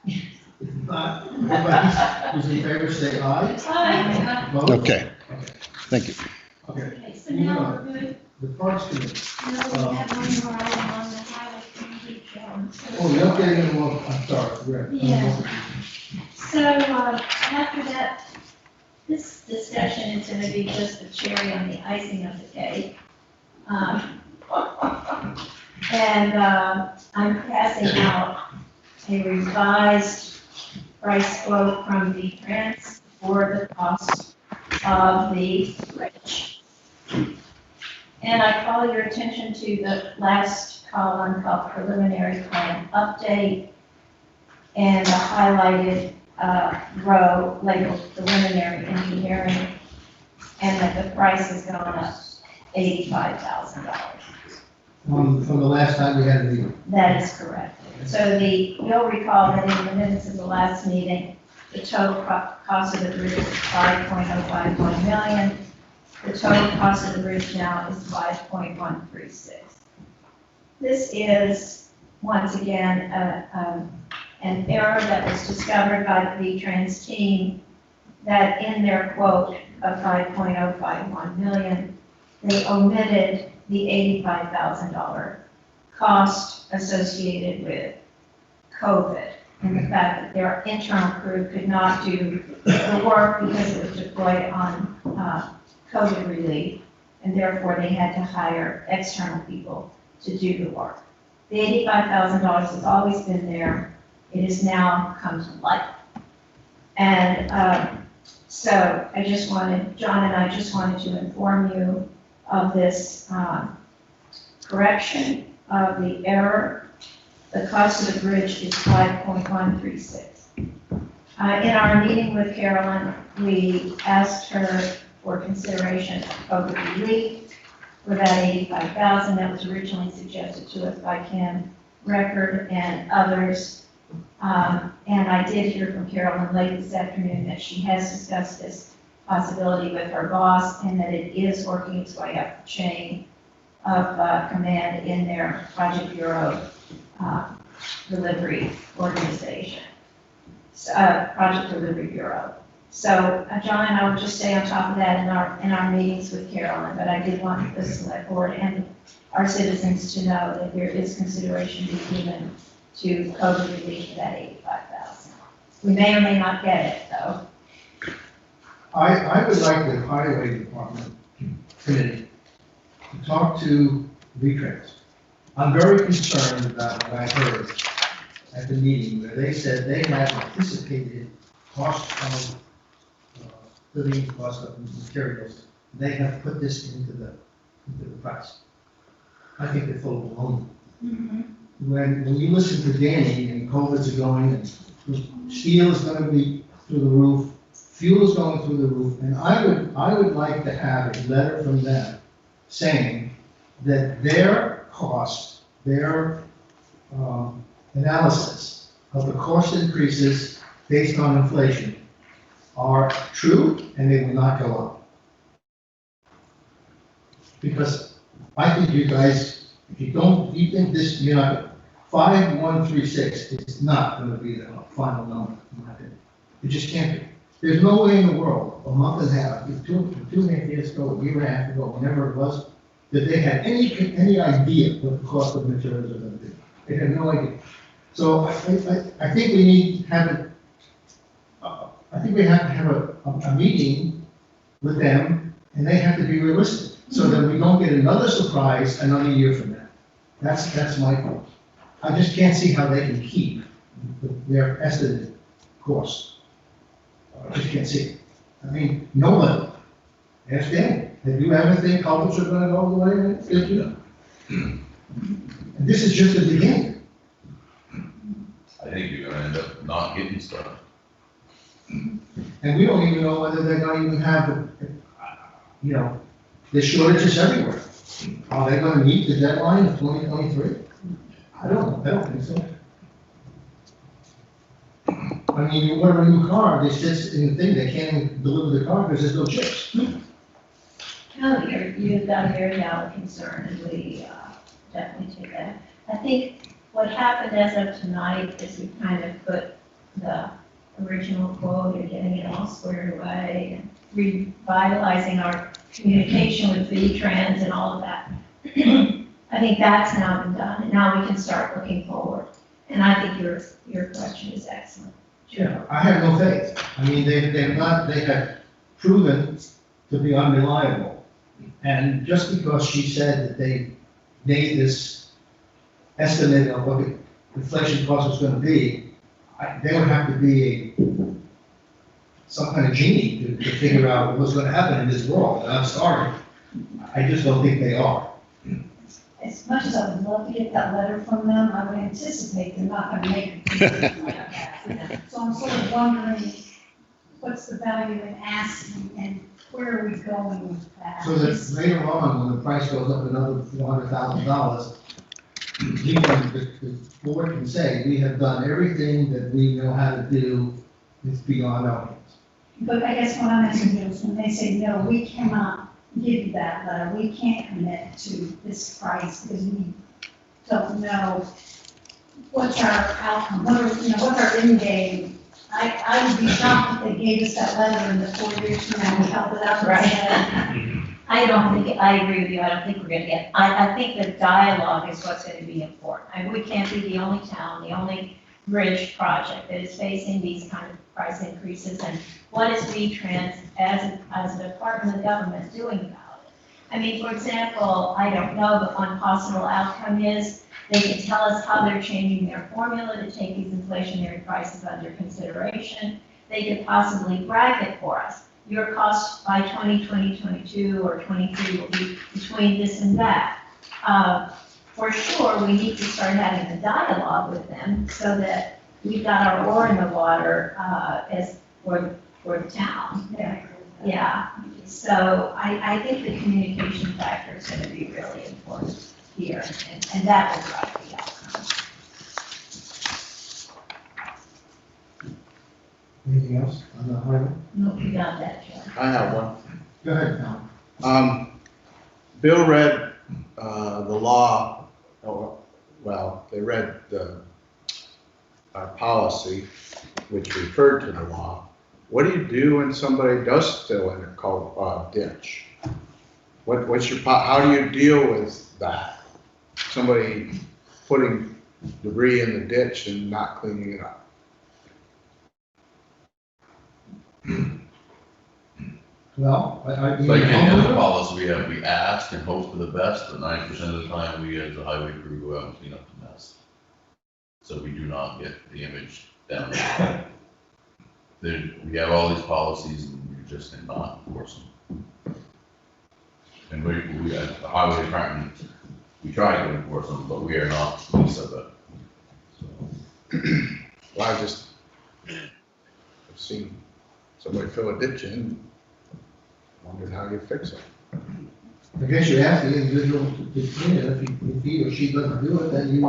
If not, everybody who's in favor, say aye. Aye. Opposed? Okay, thank you. Okay, Okay, so now we're good. the Parks Committee. No, we have one more item on the highway committee, Joan. Oh, you're updating the one, I'm sorry, Rick. Yeah. So, after that, this discussion is gonna be just the cherry on the icing of the cake. I'm passing out a revised price quote from V-Trans for the cost of the bridge. And I call your attention to the last column called preliminary plan update and the highlighted row labeled preliminary engineering, and that the price has gone up $85,000. From the last time we had a meeting. That is correct. So you'll recall that in the minutes of the last meeting, the total cost of the bridge was $5.051 million. The total cost of the bridge now is $5.136. This is, once again, an error that was discovered by the V-Trans team, that in their quote of $5.051 million, they omitted the $85,000 cost associated with COVID, and the fact that their internal crew could not do the work because it was deployed on COVID relief, and therefore they had to hire external people to do the work. The $85,000 has always been there. It has now come to light. And so John and I just wanted to inform you of this correction of the error. The cost of the bridge is $5.136. In our meeting with Carolyn, we asked her for consideration of COVID relief for that $85,000 that was originally suggested to us by Ken Record and others. And I did hear from Carolyn late this afternoon that she has discussed this possibility with her boss, and that it is working its way up the chain of command in their Project Bureau delivery organization, Project Delivery Bureau. So John and I will just stay on top of that in our meetings with Carolyn, but I did want the select board and our citizens to know that there is consideration being given to COVID relief for that $85,000. We may or may not get it, though. I would like the highway department committee to talk to V-Trans. I'm very concerned about what I heard at the meeting where they said they had anticipated cost of living, cost of materials. They have put this into the price. I think they're full of baloney. When you listen to Danny and COVID's are going, and steel is going to be through the roof, fuel is going through the roof, and I would like to have a letter from them saying that their cost, their analysis of the cost increases based on inflation are true and they will not go up. Because I think you guys, if you think this, 5136 is not going to be the final number, in my opinion. It just can't be. There's no way in the world, a month and a half, two and a half years ago, a year and a half ago, whenever it was, that they had any idea what the cost of materials are going to be. They had no idea. So I think we need to have it. I think we have to have a meeting with them, and they have to be realistic, so that we don't get another surprise another year from now. That's my point. I just can't see how they can keep their estimated cost. I just can't see it. I mean, nobody. Ask Dan. Have you ever think culverts are going to go the way they do? And this is just the beginning. I think you're gonna end up not getting stuff. And we don't even know whether they're going to even have, there's shortages everywhere. Are they going to meet the deadline of 2023? I don't know. I don't think so. I mean, you order a new car, they sit in the thing, they can't even deliver the car because there's no chips. No, you've got a very valid concern, and we definitely take that. I think what happened as of tonight is we kind of put the original quote and getting it all squared away and revitalizing our communication with V-Trans and all of that. I think that's now been done, and now we can start looking forward. And I think your question is excellent. Yeah, I have no faith. I mean, they have proven to be unreliable. And just because she said that they made this estimate of what the inflation cost was gonna be, they would have to be some kind of genie to figure out what's gonna happen in this world. And I'm sorry, I just don't think they are. As much as I would love to get that letter from them, I would anticipate they're not gonna make a decision like that. So I'm sort of wondering, what's the value in asking, and where are we going with that? So that later on, when the price goes up another $400,000, the board can say, we have done everything that we know how to do, it's beyond our hands. But I guess what I'm asking you is when they say, no, we cannot give you that letter, we can't commit to this price because we don't know what's our outcome, what's our end game. I would be shocked if they gave us that letter in the 4 years from now, we held it out. Right. I agree with you, I don't think we're gonna get, I think the dialogue is what's gonna be important. I mean, we can't be the only town, the only bridge project that is facing these kind of price increases, and what is V-Trans as a department of government doing about it? I mean, for example, I don't know, but one possible outcome is they can tell us how they're changing their formula to take these inflationary prices under consideration. They could possibly bracket for us. Your cost by 2022 or 23 will be between this and that. For sure, we need to start having a dialogue with them so that we've got our oar in the water as for the town. Yeah. So I think the communication factor is going to be really important here, and that will drive the outcome. Anything else on the highway? No, we got that, Joe. I have one. Go ahead, Tom. Bill read the law, they read our policy, which referred to the law. What do you do when somebody does fill in a ditch? What's your, how do you deal with that? Somebody putting debris in the ditch and not cleaning it up? Well, Like any other policy we have, we ask and hope for the best, but 90% of the time, we as a highway crew go out and clean up the mess. So we do not get the image down there. We have all these policies and we just cannot enforce them. And we as the highway department, we try to enforce them, but we are not police of it. So. Well, I've seen somebody fill a ditch in, wondered how you fix it. I guess you ask the individual to clean it. If he or she doesn't do it, then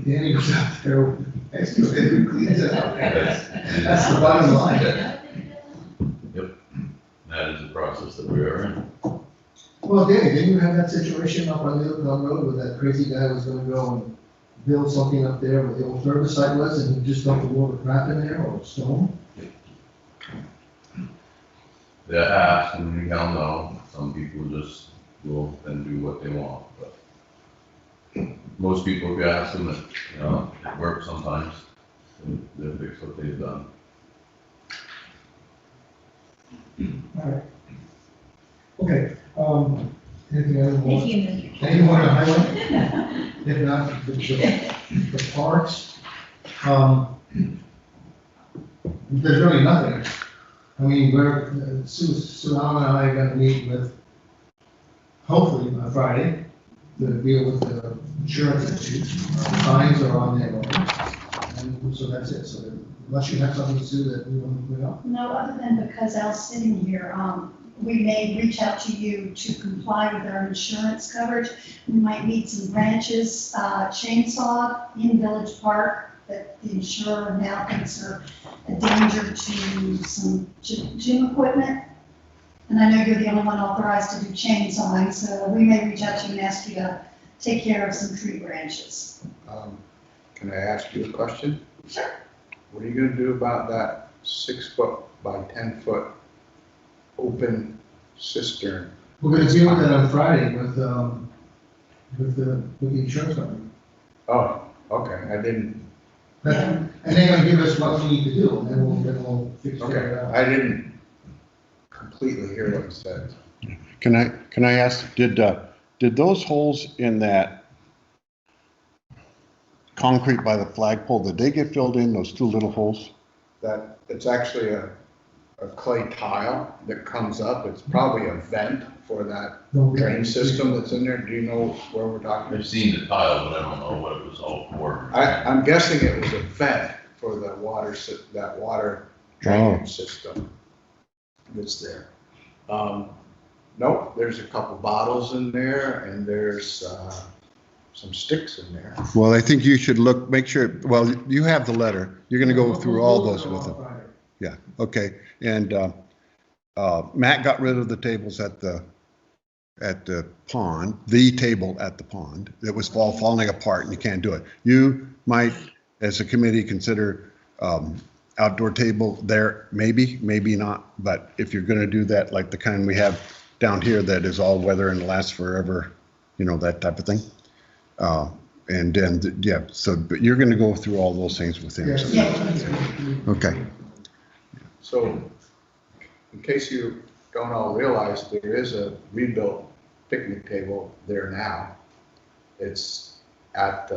Danny goes out there next to it and cleans it up. That's the bottom line. Yep, that is the process that we are in. Well, Danny, didn't you have that situation up on the road where that crazy guy was gonna go and build something up there where the old herbicide was, and he just dumped a load of crap in there, or stone? They ask and we tell no. Some people just will then do what they want, but most people, if you ask them, it works sometimes. They fix what they've done. All right. Okay, anything else? Thank you, Mr. Chair. Anyone on the highway? If not, the parks, there's really nothing. I mean, Sue Allen and I are gonna meet with, hopefully on Friday, to deal with the insurance issues. Fines are on their own, and so that's it. So unless you have something, Sue, that we want to bring up? No, other than because Al's sitting here, we may reach out to you to comply with our insurance coverage. We might need some branches, chainsaw in Village Park that the insurer now thinks are a danger to some gym equipment. And I know you're the only one authorized to do chainsawing, so we may reach out to you and ask you to take care of some tree branches. Can I ask you a question? Sure. What are you gonna do about that 6-foot by 10-foot open cistern? We're gonna deal with that on Friday with the insurance company. Oh, okay, I didn't, And they're gonna give us what we need to do, and then we'll fix it okay, out. I didn't completely hear what you said. Can I ask, did those holes in that concrete by the flagpole, did they get filled in, those 2 little holes? That, it's actually a clay tile that comes up, it's probably a vent for that drain system that's in there, do you know where we're talking? I've seen the tile, but I don't know what it was all for. I'm guessing it was a vent for the water, that water drainage system that's there. Nope, there's a couple bottles in there, and there's some sticks in there. Well, I think you should look, make sure, well, you have the letter. You're gonna go through all those with them. Yeah, okay. And Matt got rid of the tables at the pond, the table at the pond. It was falling apart and you can't do it. You might, as a committee, consider outdoor table there, maybe not. But if you're gonna do that, like the kind we have down here that is all weather and lasts forever, you know, that type of thing. And then, yeah, so, but you're gonna go through all those things with him. so- Okay. So, in case you don't all realize, there is a rebuilt picnic table there now. It's at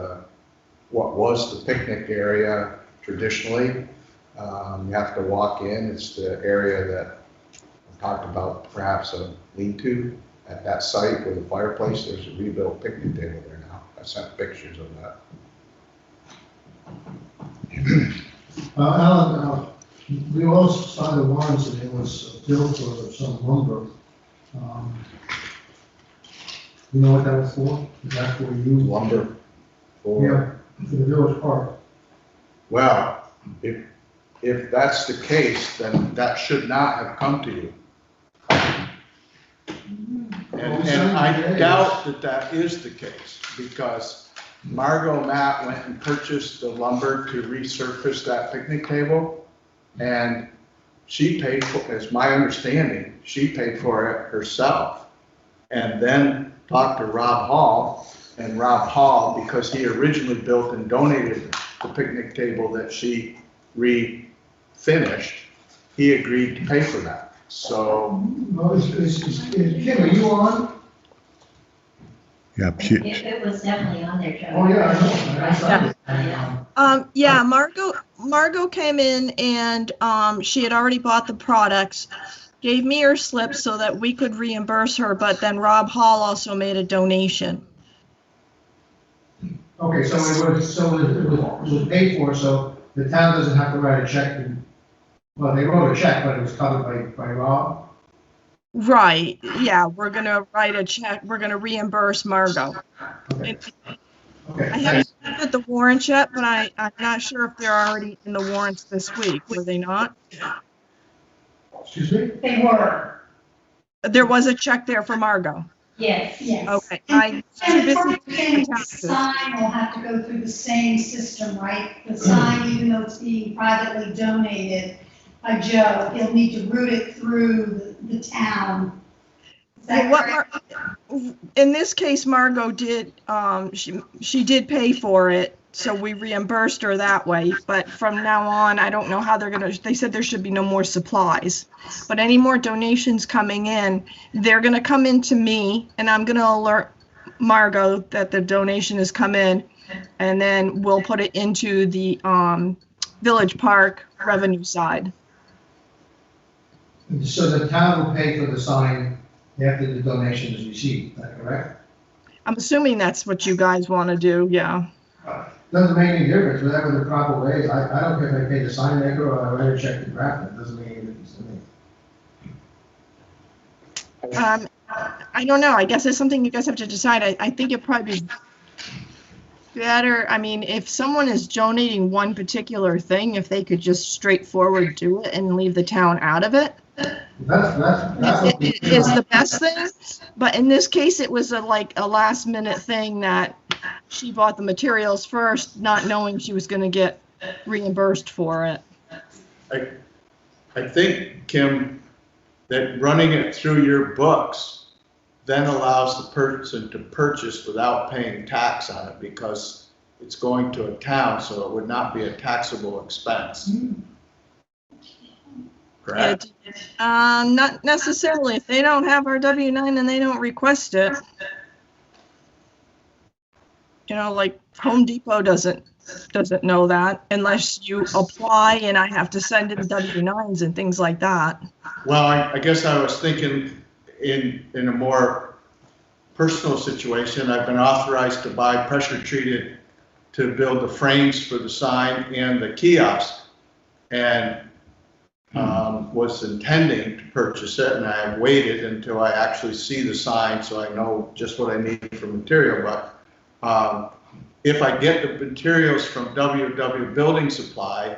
what was the picnic area traditionally. You have to walk in, it's the area that I talked about, perhaps a lean-to at that site with a fireplace. There's a rebuilt picnic table there now. I sent pictures of that. Alan, we also signed the warrants and it was billed for some lumber. You know what that was for? Is that for you? Lumber for, Yeah, for the village park. well, if that's the case, then that should not have come to you. And I doubt that that is the case, because Margot Matt went and purchased the lumber to resurface that picnic table, and she paid for, as my understanding, she paid for it herself. And then talked to Rob Hall, and Rob Hall, because he originally built and donated the picnic table that she refinished, he agreed to pay for that. So, No, Kim, are you on? Yeah, It was definitely on there, Joe. Oh, yeah, I know. Yeah, Margot came in and she had already bought the products, gave me her slip so that we could reimburse her, but then Rob Hall also made a donation. Okay, so it was paid for, so the town doesn't have to write a check. Well, they wrote a check, but it was covered by Rob. Right, yeah, we're gonna write a check, we're gonna reimburse Margot. Okay. I Okay, haven't looked at the warrant yet, but I'm not sure if they're already in the warrants this week, were they not? excuse me? They were, There was a check there for Margot. Yes. yes. Okay, And too as far busy as paying the taxes. sign will have to go through the same system, right? The sign, even though it's being privately donated by Joe, he'll need to route it through the town. Is that What correct? in this case, Margot did, she did pay for it, so we reimbursed her that way. But from now on, I don't know how they said there should be no more supplies. But any more donations coming in, they're gonna come in to me, and I'm gonna alert Margot that the donation has come in, and then we'll put it into the, Village Park revenue side. So the town will pay for the sign after the donation is received, is that correct? I'm assuming that's what you guys wanna do, yeah. Doesn't make any difference, whatever the proper way is. I don't care if I pay the sign maker or I write a check to Grafton, doesn't make any difference to me. I don't know. I guess it's something you guys have to decide. I think it probably be, better, I mean, if someone is donating one particular thing, if they could just straightforward do it and leave the town out of it, That's is the best thing. But in this case, it was like a last minute thing that she bought the materials first, not knowing she was gonna get reimbursed for it. I think, Kim, that running it through your books then allows the person to purchase without paying tax on it because it's going to a town, so it would not be a taxable expense. Correct? Not necessarily. If they don't have our W-9 and they don't request it. You know, like Home Depot doesn't know that unless you apply and I have to send in W-9s and things like that. Well, I guess I was thinking in a more personal situation. I've been authorized to buy pressure treated to build the frames for the sign and the kiosk, and was intending to purchase it, and I have waited until I actually see the sign so I know just what I need for material. But if I get the materials from WW Building Supply,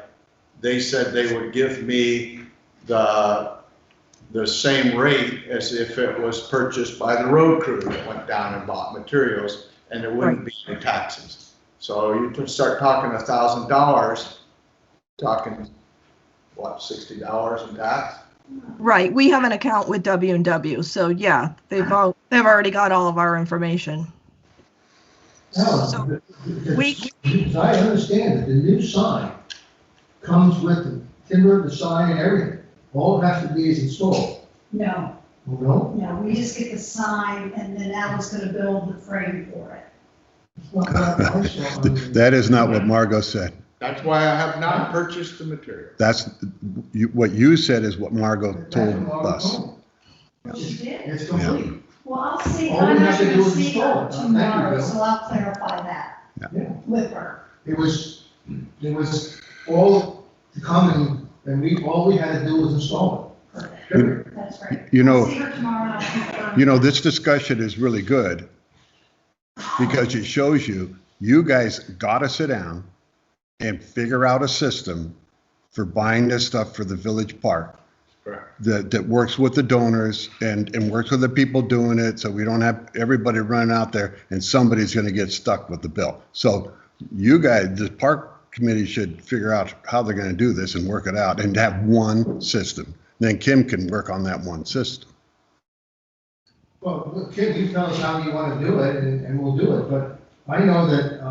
they said they would give me the same rate as if it was purchased by the road crew that went down and bought materials, and there wouldn't be any taxes. So you could start talking $1,000, talking what, $60 in tax? Right. We have an account with W&W, so yeah, they've already got all of our information. So As I understand it, the new sign comes with the timber, the sign, and everything. All it has to be is installed. No, No? no, we just get the sign and then Alan's gonna build the frame for it. It's not that I saw on the- That is not what Margot said. That's why I have not purchased the material. That's, what you said is what Margot That's told what Margo us. told me. She did? It's complete. Well, I'll see, All we I'm have not to do gonna is see install her it. Thank you, tomorrow, Bill. so I'll clarify that Yeah. with her. It was all to come and all we had to do was install Perfect, it. that's great. You know, I'll see her tomorrow and I'll confirm. You know, this discussion is really good because it shows you guys got to sit down and figure out a system for buying this stuff for the village park Correct. that works with the donors and works with the people doing it, so we don't have everybody running out there and somebody's going to get stuck with the bill. So you guys, the park committee should figure out how they're going to do this and work it out and have one system. Then Kim can work on that one system. Well, look, Kim, you tell us how you want to do it and we'll do it, but I know that,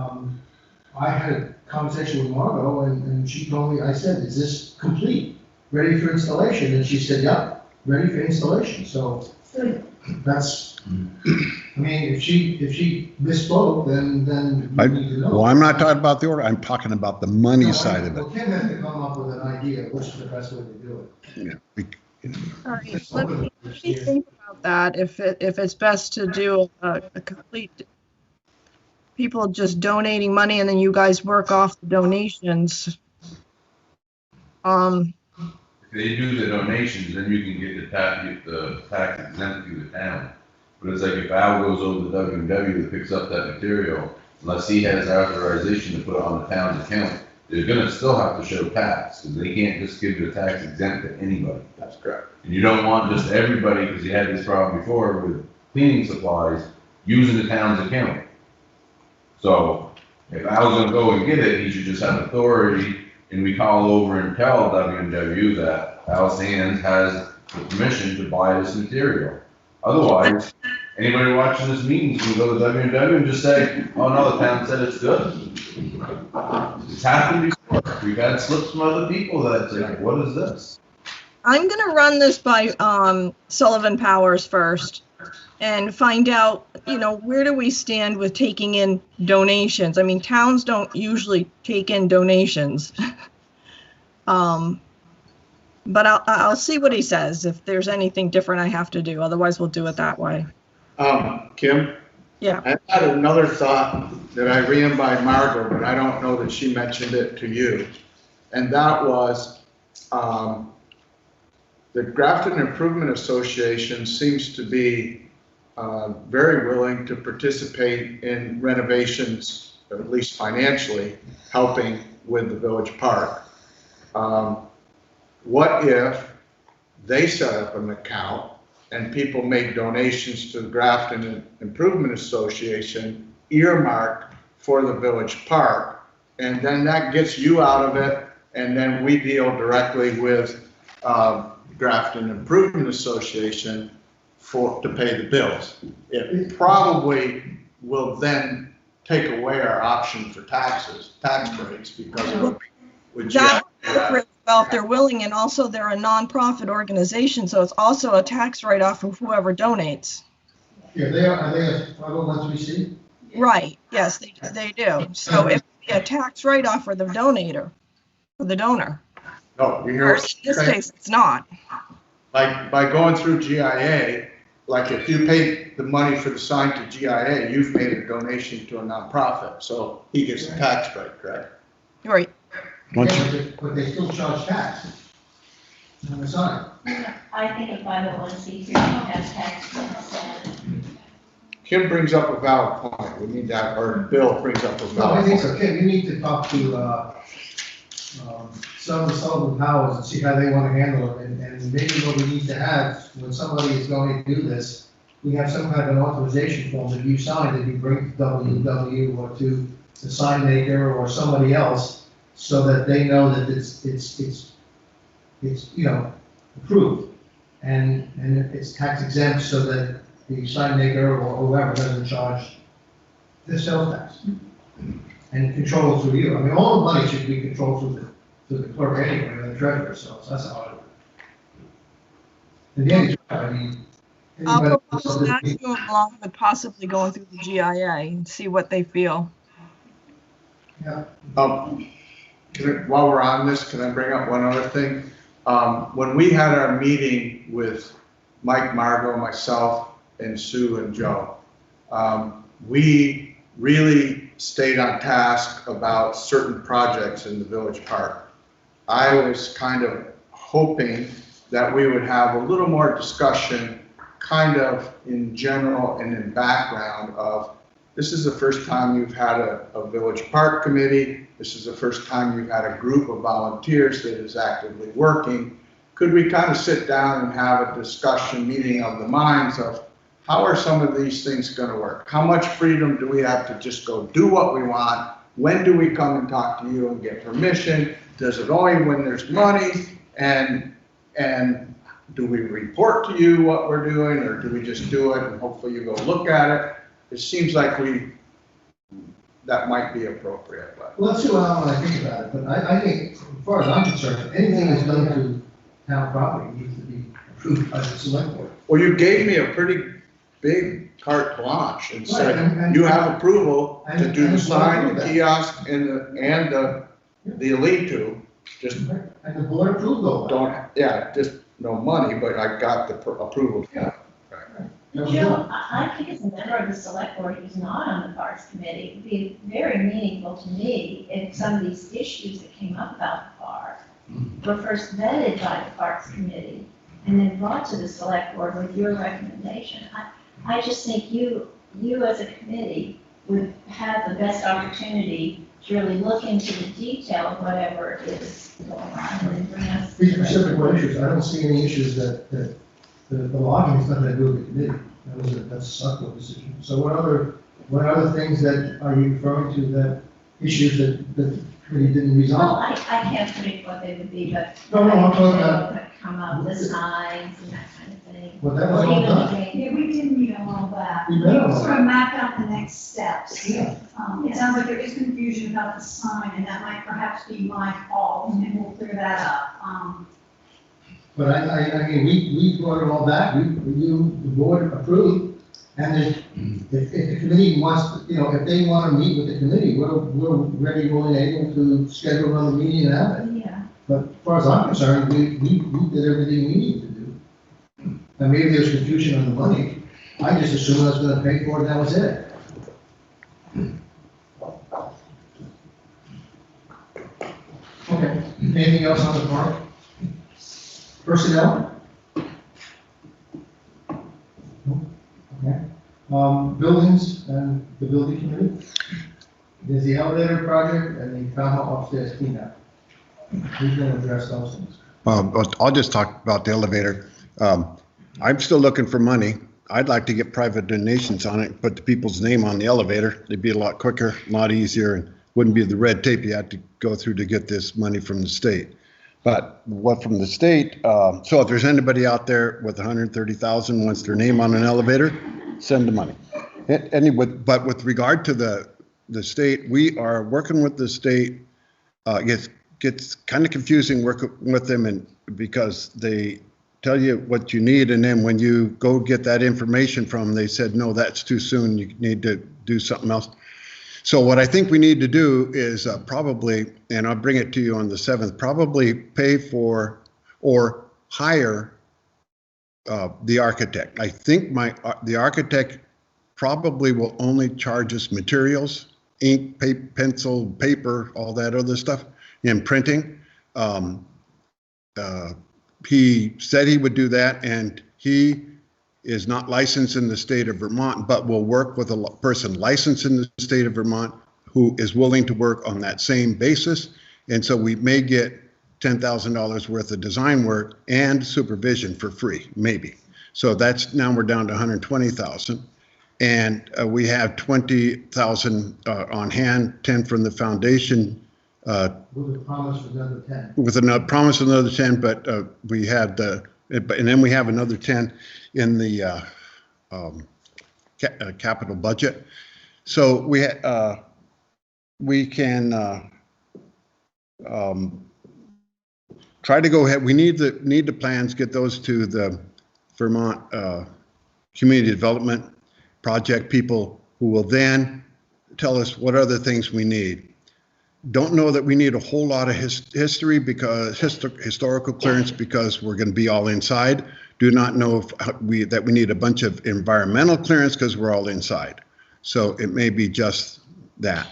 I had a conversation with Margo and she told me, I said, is this complete, ready for installation? And she said, yep, ready for installation. So Good. that's, I mean, if she misspoke, then we need to know. Well, I'm not talking about the order, I'm talking about the money No, side of it. Well, Kim has to come up with an idea of what's the best way to do it. All right, let me think about that. If it's best to do a complete, people just donating money and then you guys work off the donations. If they do the donations, then you can get the tax exempt through the town. But it's like if Al goes over to W&W and picks up that material, unless he has authorization to put it on the town's account, they're gonna still have to show tax, because they can't just give the tax exempt to anybody. That's correct. And you don't want just everybody, because you had this problem before with cleaning supplies, using the town's account. So if Al's gonna go and get it, he should just have authority, and we call over and tell W&W that Al Sands has the permission to buy this material. Otherwise, anybody watching this meeting can go to W&W and just say, oh no, the town said it's good. It's happened before. We've had slips from other people that say, what is this? I'm gonna run this by Sullivan Powers first and find out, where do we stand with taking in donations? I mean, towns don't usually take in donations. But I'll see what he says. If there's anything different I have to do, otherwise we'll do it that way. Kim? Yeah. I had another thought that I ran by Margo, but I don't know that she mentioned it to you. And that was, the Grafton Improvement Association seems to be very willing to participate in renovations or at least financially, helping with the village park. What if they set up an account and people make donations to the Grafton Improvement Association earmarked for the village park, and then that gets you out of it, and then we deal directly with Grafton Improvement Association to pay the bills. It probably will then take away our option for tax breaks because of with That would work really well if they're willing, and also they're a nonprofit organization, so it's also a tax write-off of whoever donates. Yeah, are they a 501(c)(3)? Right, yes, they do. So it would be a tax write-off for the donator, for the donor. No, you hear Whereas what in this I'm saying? case, it's not. Like by going through GIA, like if you pay the money for the sign to GIA, you've made a donation to a nonprofit, so he gets a tax break, correct? Right. But they still charge tax on the sign. I think a 501(c)(3) has tax incentive. Kim brings up a valid point. We need that, or Bill brings up a No, I valid think point. so. Kim, you need to talk to some of the Sullivan Powers and see how they want to handle it. And maybe what we need to have, when somebody is going to do this, we have some kind of an authorization form that you sign, that you bring to WW or to the sign maker or somebody else, so that they know that it's approved. And it's tax exempt, so that the sign maker or whoever doesn't charge the sales tax. And control through you. I mean, all the money should be controlled through the clerk anyway, or the treasurer, so that's how I would. Again, I mean. I'll anybody- propose that to them along with possibly going through the GIA and see what they feel. While we're on this, can I bring up one other thing? When we had our meeting with Mike, Margot, myself, and Sue and Joe, we really stayed on task about certain projects in the village park. I was kind of hoping that we would have a little more discussion, kind of in general and in background of, this is the first time you've had a village park committee. This is the first time you've had a group of volunteers that is actively working. Could we kind of sit down and have a discussion, meeting of the minds of, how are some of these things going to work? How much freedom do we have to just go do what we want? When do we come and talk to you and get permission? Does it only when there's money? And do we report to you what we're doing, or do we just do it and hopefully you go look at it? It seems like that might be appropriate, but. Well, let's see what I think about it, but I think, as far as I'm concerned, anything that's done to town property needs to be approved by the select board. Well, you gave me a pretty big carte blanche and Right, said, and- you have approval to and- do the and sign, we'll the do that. kiosk, and the elite two. Just And the board approved all that. just no money, but I got the approval. Yeah. And Joe, I think as a member of the select board who's not on the parks committee, it would be very meaningful to me if some of these issues that came up about the park were first vetted by the parks committee and then brought to the select board with your recommendation. I just think you as a committee would have the best opportunity to really look into the detail of whatever is going on and then bring us. These specific issues, I don't see any issues that the logging has nothing to do with the committee. That's a select board decision. So what other things that are you referring to, that issues that the committee didn't Well, resolve? I can't predict what they would be, but. No, I'm talking about- That come up, the signs and that kind of thing. Well, that was Or all even done. the game. Yeah, we did meet on all that. We met on all Sort that. of mapped out the next steps. Yeah. It sounds like there is confusion about the sign, and that might perhaps be my fault, and we'll clear that up. But I mean, we brought it all back, the board approved, and then if the committee wants, if they want to meet with the committee, we're ready, willing, and able to schedule another meeting and have it. Yeah. But as far as I'm concerned, we did everything we needed to do. And maybe there's confusion on the money, I just assumed I was gonna pay for it, and that was it. Okay, anything else on the park? Personnel? No? Okay. Buildings and the building committee? There's the elevator project and the townhall upstairs cleanup. Who's gonna address those things? But I'll just talk about the elevator. I'm still looking for money. I'd like to get private donations on it, put the people's name on the elevator. It'd be a lot quicker, a lot easier, and wouldn't be the red tape you had to go through to get this money from the state. But what from the state, so if there's anybody out there with 130,000 wants their name on an elevator, send the money. Anyway, but with regard to the state, we are working with the state. Gets kind of confusing working with them, and because they tell you what you need, and then when you go get that information from them, they said, no, that's too soon, you need to do something else. So what I think we need to do is probably, and I'll bring it to you on the 7th, probably pay for or hire the architect. I think the architect probably will only charge us materials, ink, pencil, paper, all that other stuff, and printing. He said he would do that, and he is not licensed in the state of Vermont, but will work with a person licensed in the state of Vermont who is willing to work on that same basis. And so we may get $10,000 worth of design work and supervision for free, maybe. So that's, now we're down to 120,000. And we have 20,000 on hand, 10 from the foundation. With a promise for another 10. With a promise of another 10, but we had and then we have another 10 in the capital budget. So we can try to go ahead. We need the plans, get those to the Vermont Community Development Project people, who will then tell us what other things we need. Don't know that we need a whole lot of history because historical clearance, because we're going to be all inside. Do not know if that we need a bunch of environmental clearance because we're all inside. So it may be just that.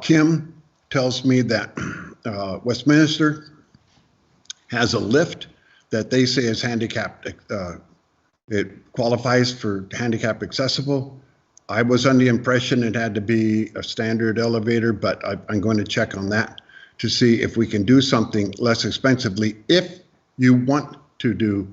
Kim tells me that Westminster has a lift that they say is handicapped. It qualifies for handicap accessible. I was under the impression it had to be a standard elevator, but I'm going to check on that to see if we can do something less expensively if you want to do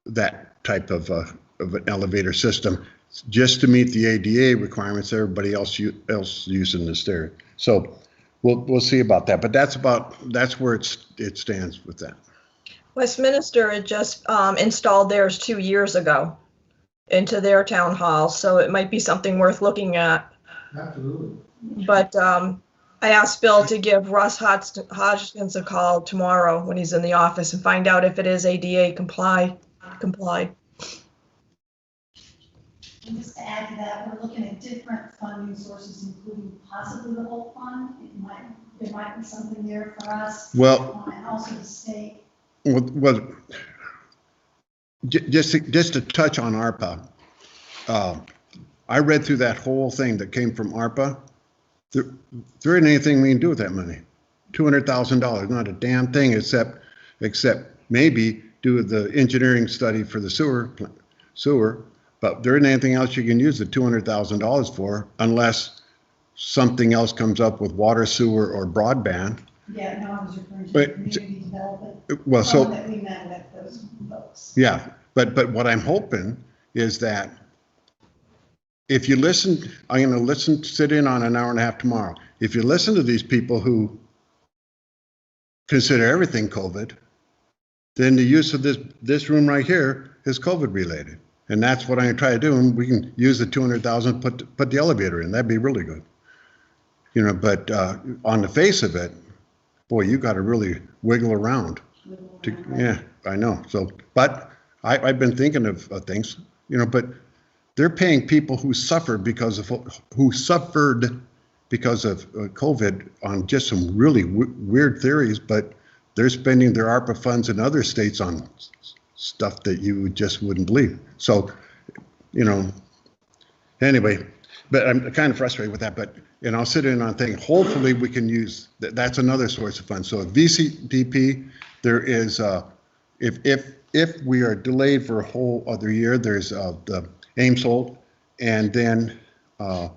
that type of an elevator system, just to meet the ADA requirements everybody else using the stair. So we'll see about that, but that's where it stands with that. Westminster had just installed theirs 2 years ago into their town hall, so it might be something worth looking at. Absolutely. But I asked Bill to give Russ Hodgkins a call tomorrow when he's in the office and find out if it is ADA complied. And just to add to that, we're looking at different funding sources, including possibly the whole fund. There might be something there for us. Well, and also the state. Well, just to touch on ARPA, I read through that whole thing that came from ARPA. There isn't anything we can do with that money. $200,000, not a damn thing, except maybe do the engineering study for the sewer. But there isn't anything else you can use the $200,000 for, unless something else comes up with water, sewer, or broadband. Yeah, no, I was referring to community development. Well, so that we met with those folks. yeah, but what I'm hoping is that if you listen, I'm going to sit in on an hour and a half tomorrow. If you listen to these people who consider everything COVID, then the use of this room right here is COVID related. And that's what I'm going to try to do. And we can use the 200,000, put the elevator in. That'd be really good. But on the face of it, boy, you got to really wiggle around. Yeah, I know. So, but I've been thinking of things, but they're paying people who suffered because of COVID on just some really weird theories, but they're spending their ARPA funds in other states on stuff that you just wouldn't believe. So, anyway, but I'm kind of frustrated with that, and I'll sit in on thinking, hopefully we can use, that's another source of funds. So at VCDP, there is, if we are delayed for a whole other year, there's the Ames hold, and then the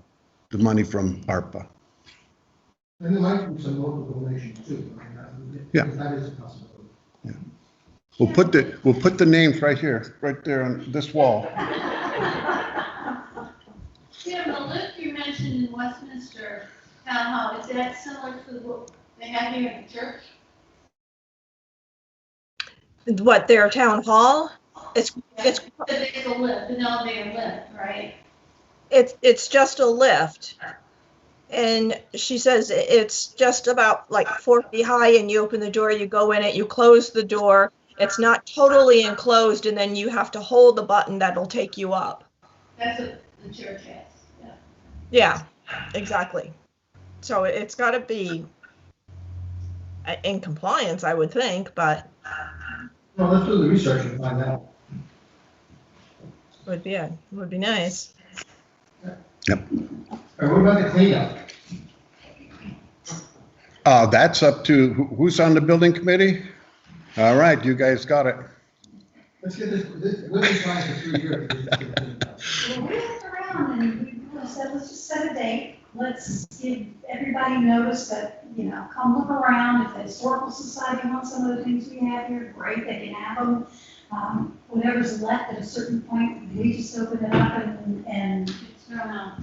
money from ARPA. And there might be some local donations too. I mean, Yeah. that is a possibility. We'll put the names right here, right there on this wall. Jim, the lift you mentioned in Westminster Town Hall, is that similar to what they have here at the church? What, their town hall? It's There's a lift, an elevator lift, right? it's just a lift. And she says it's just about like 4 feet high, and you open the door, you go in it, you close the door. It's not totally enclosed, and then you have to hold the button that'll take you up. That's what the church has, yeah. Yeah, exactly. So it's got to be in compliance, I would think, but Well, let's do the research and find out. would be nice. Yep. All right, what about the cleanup? That's up to, who's on the building committee? All right, you guys got it. Let's get this, we've been trying for 3 years. Well, we looked around and we said, let's just set a date. Let's give everybody notice that, come look around. If the Historical Society wants some of the things we have here, great, they can have them. Whatever's left at a certain point, we just open it up and it's thrown out.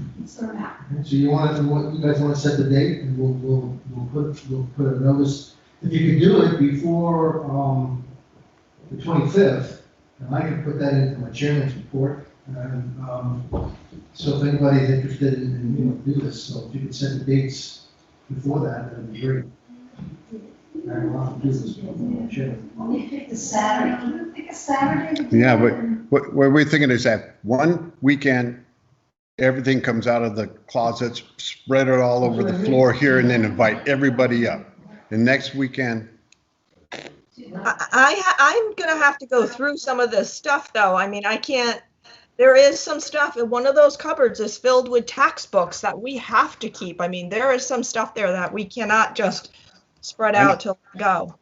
So you guys want to set the date and we'll put a notice. If you could do it before, the 25th, and I can put that into my chairman's report. And, so if anybody's interested in, do this, so if you could set the dates before that, that'd be great. I want to do this before my chairman. Let me pick the Saturday. Can we pick a Saturday? to do Yeah, it? but what we're thinking is that one weekend, everything comes out of the closets, spread it all over the floor here, and then invite everybody up. The next weekend, I'm gonna have to go through some of this stuff, though. I mean, I can't. There is some stuff, and one of those cupboards is filled with tax books that we have to keep. I mean, there is some stuff there that we cannot just spread out to go.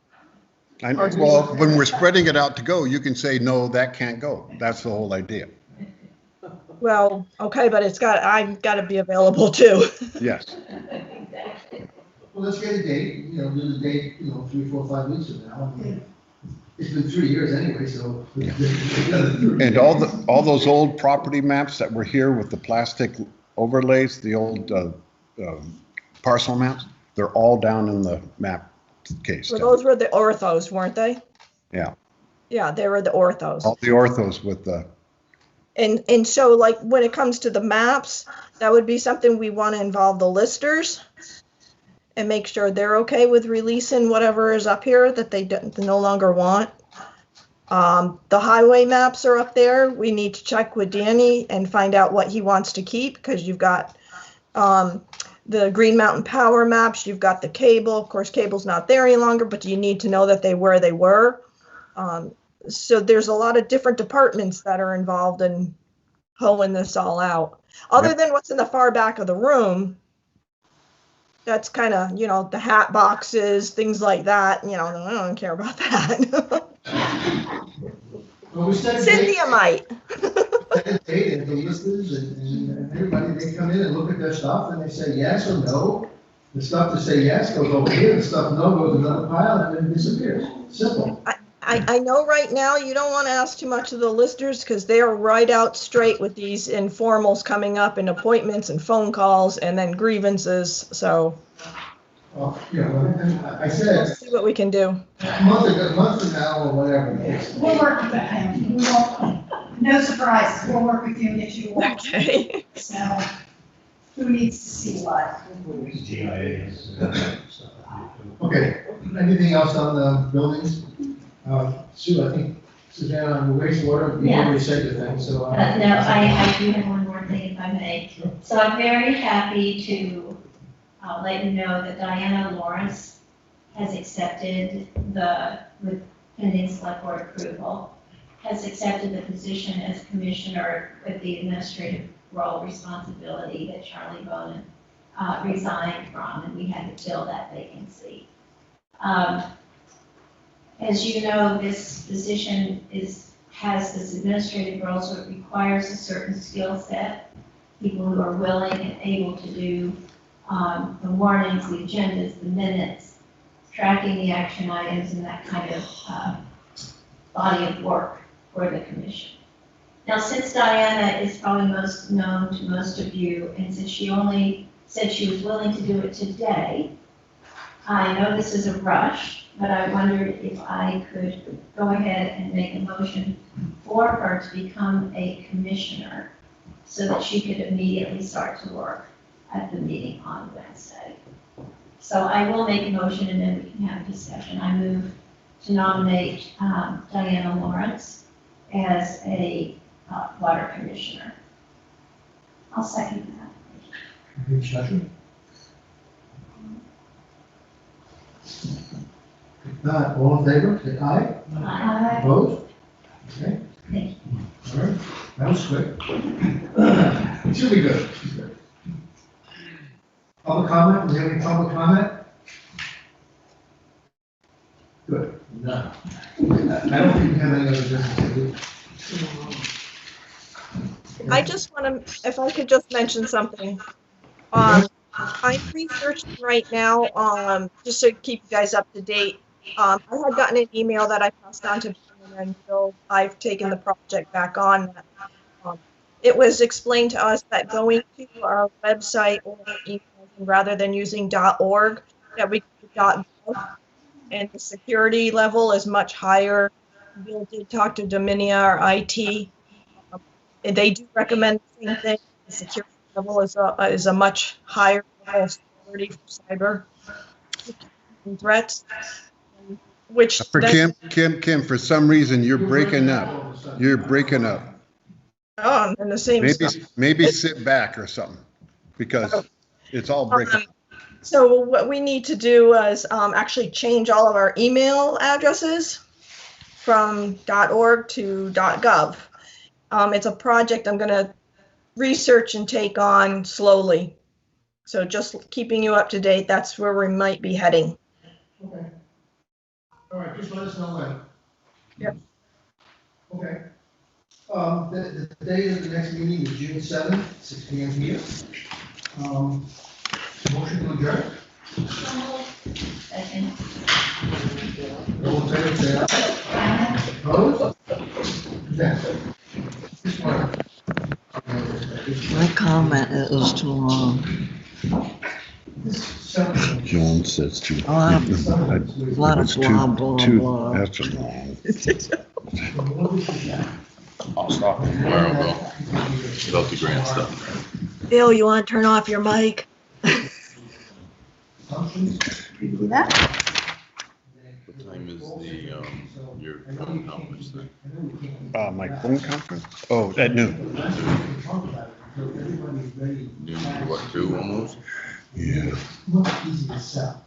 well, when we're spreading it out to go, you can say, no, that can't go. That's the whole idea. Well, okay, but I've got to be available too. Yes. Well, let's get a date, do the date, 3, 4, 5 weeks from now. I mean, it's been 3 years anyway, so. And all those old property maps that were here with the plastic overlays, the old parcel maps, they're all down in the map case. Well, those were the orthos, weren't they? Yeah. Yeah, they were the orthos. All the orthos with the, And so, like, when it comes to the maps, that would be something we want to involve the listers and make sure they're okay with releasing whatever is up here that they no longer want. The highway maps are up there. We need to check with Danny and find out what he wants to keep, because you've got the Green Mountain Power maps, you've got the cable. Of course, cable's not there any longer, but you need to know that they were. So there's a lot of different departments that are involved in hoeing this all out. Other than what's in the far back of the room, that's kind of, the hat boxes, things like that. I don't care about that. Well, we set a date. Cynthia might. Set a date, and the listers and everybody, they come in and look at their stuff and they say yes or no. The stuff that say yes goes over here, the stuff no goes in another pile and then disappears. Simple. I know right now you don't want to ask too much of the listers, because they are right out straight with these informals coming up and appointments and phone calls and then grievances. So Well, and I said, let's see what we can do. a month from now or whatever. We'll work with him. We won't, no surprises. We'll work with you and get you to work. Okay. So who needs to see what? Okay, anything else on the buildings? Sue, I think Suzanne on the wastewater, you already said your thing, so. No, I do have one more thing, if I may. So I'm very happy to let you know that Diana Lawrence has accepted with pending select board approval, has accepted the position as commissioner with the administrative role responsibility that Charlie Bonin resigned from, and we had to fill that vacancy. As you know, this position has this administrative role, so it requires a certain skill set, people who are willing and able to do the warnings, the agendas, the minutes, tracking the action items, and that kind of body of work for the commission. Now, since Diana is probably most known to most of you, and since she only said she was willing to do it today, I know this is a rush, but I wondered if I could go ahead and make a motion for her to become a commissioner so that she could immediately start to work at the meeting on Wednesday. So I will make a motion and then we can have a discussion. I move to nominate Diana Lawrence as a water commissioner. I'll second that. Any discussion? If not, all in favor, say aye. Aye. Opposed? Okay. Thank you. All right, that was quick. It should be good. Public comment, do we have any public comment? Good, none. I don't think we have any other business to do. I just want to, if I could just mention something. I'm researching right now, just to keep you guys up to date. I had gotten an email that I passed on to Brian until I've taken the project back on. It was explained to us that going to our website or email, rather than using .org, that we could .gov, and the security level is much higher. Bill did talk to Dominia, our IT. They do recommend the same thing. The security level is a much higher level of security for cyber threats. Which For then, Kim, for some reason, you're breaking up. You're breaking up. oh, I'm in the same stuff. Maybe sit back or something, because it's all breaking up. So what we need to do is actually change all of our email addresses from .org to .gov. It's a project I'm going to research and take on slowly. So just keeping you up to date, that's where we might be heading. Okay. All right, just let us know when. Yep. Okay. The date of the next meeting is June 7th, 6 p.m. here. Motion to adjourn. Second. All in favor, say aye. Opposed? Okay. Just one. My comment is too long. John says too. A lot of blah, blah, blah. That's too long. I'll stop tomorrow, Bill, without the grant stuff. Bill, you want to turn off your mic? Do that? What time is your phone conference thing? My phone conference? Oh, at noon. Noon to what, 2 almost? Yeah. Much easier to sell.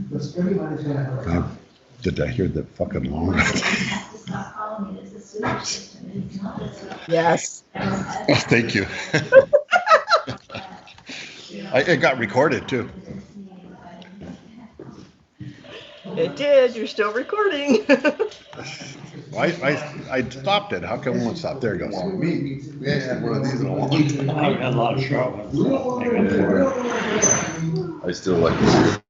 Because everybody's gonna have a. Did I hear that fucking long? You have to stop calling it as a sewage system. It's not a sewage. Yes. Thank you. It got recorded too. It did. You're still recording. I stopped it. How come it won't stop? There it goes. We ain't had one of these in a long time. I've got a lot of short ones. I still like to see it.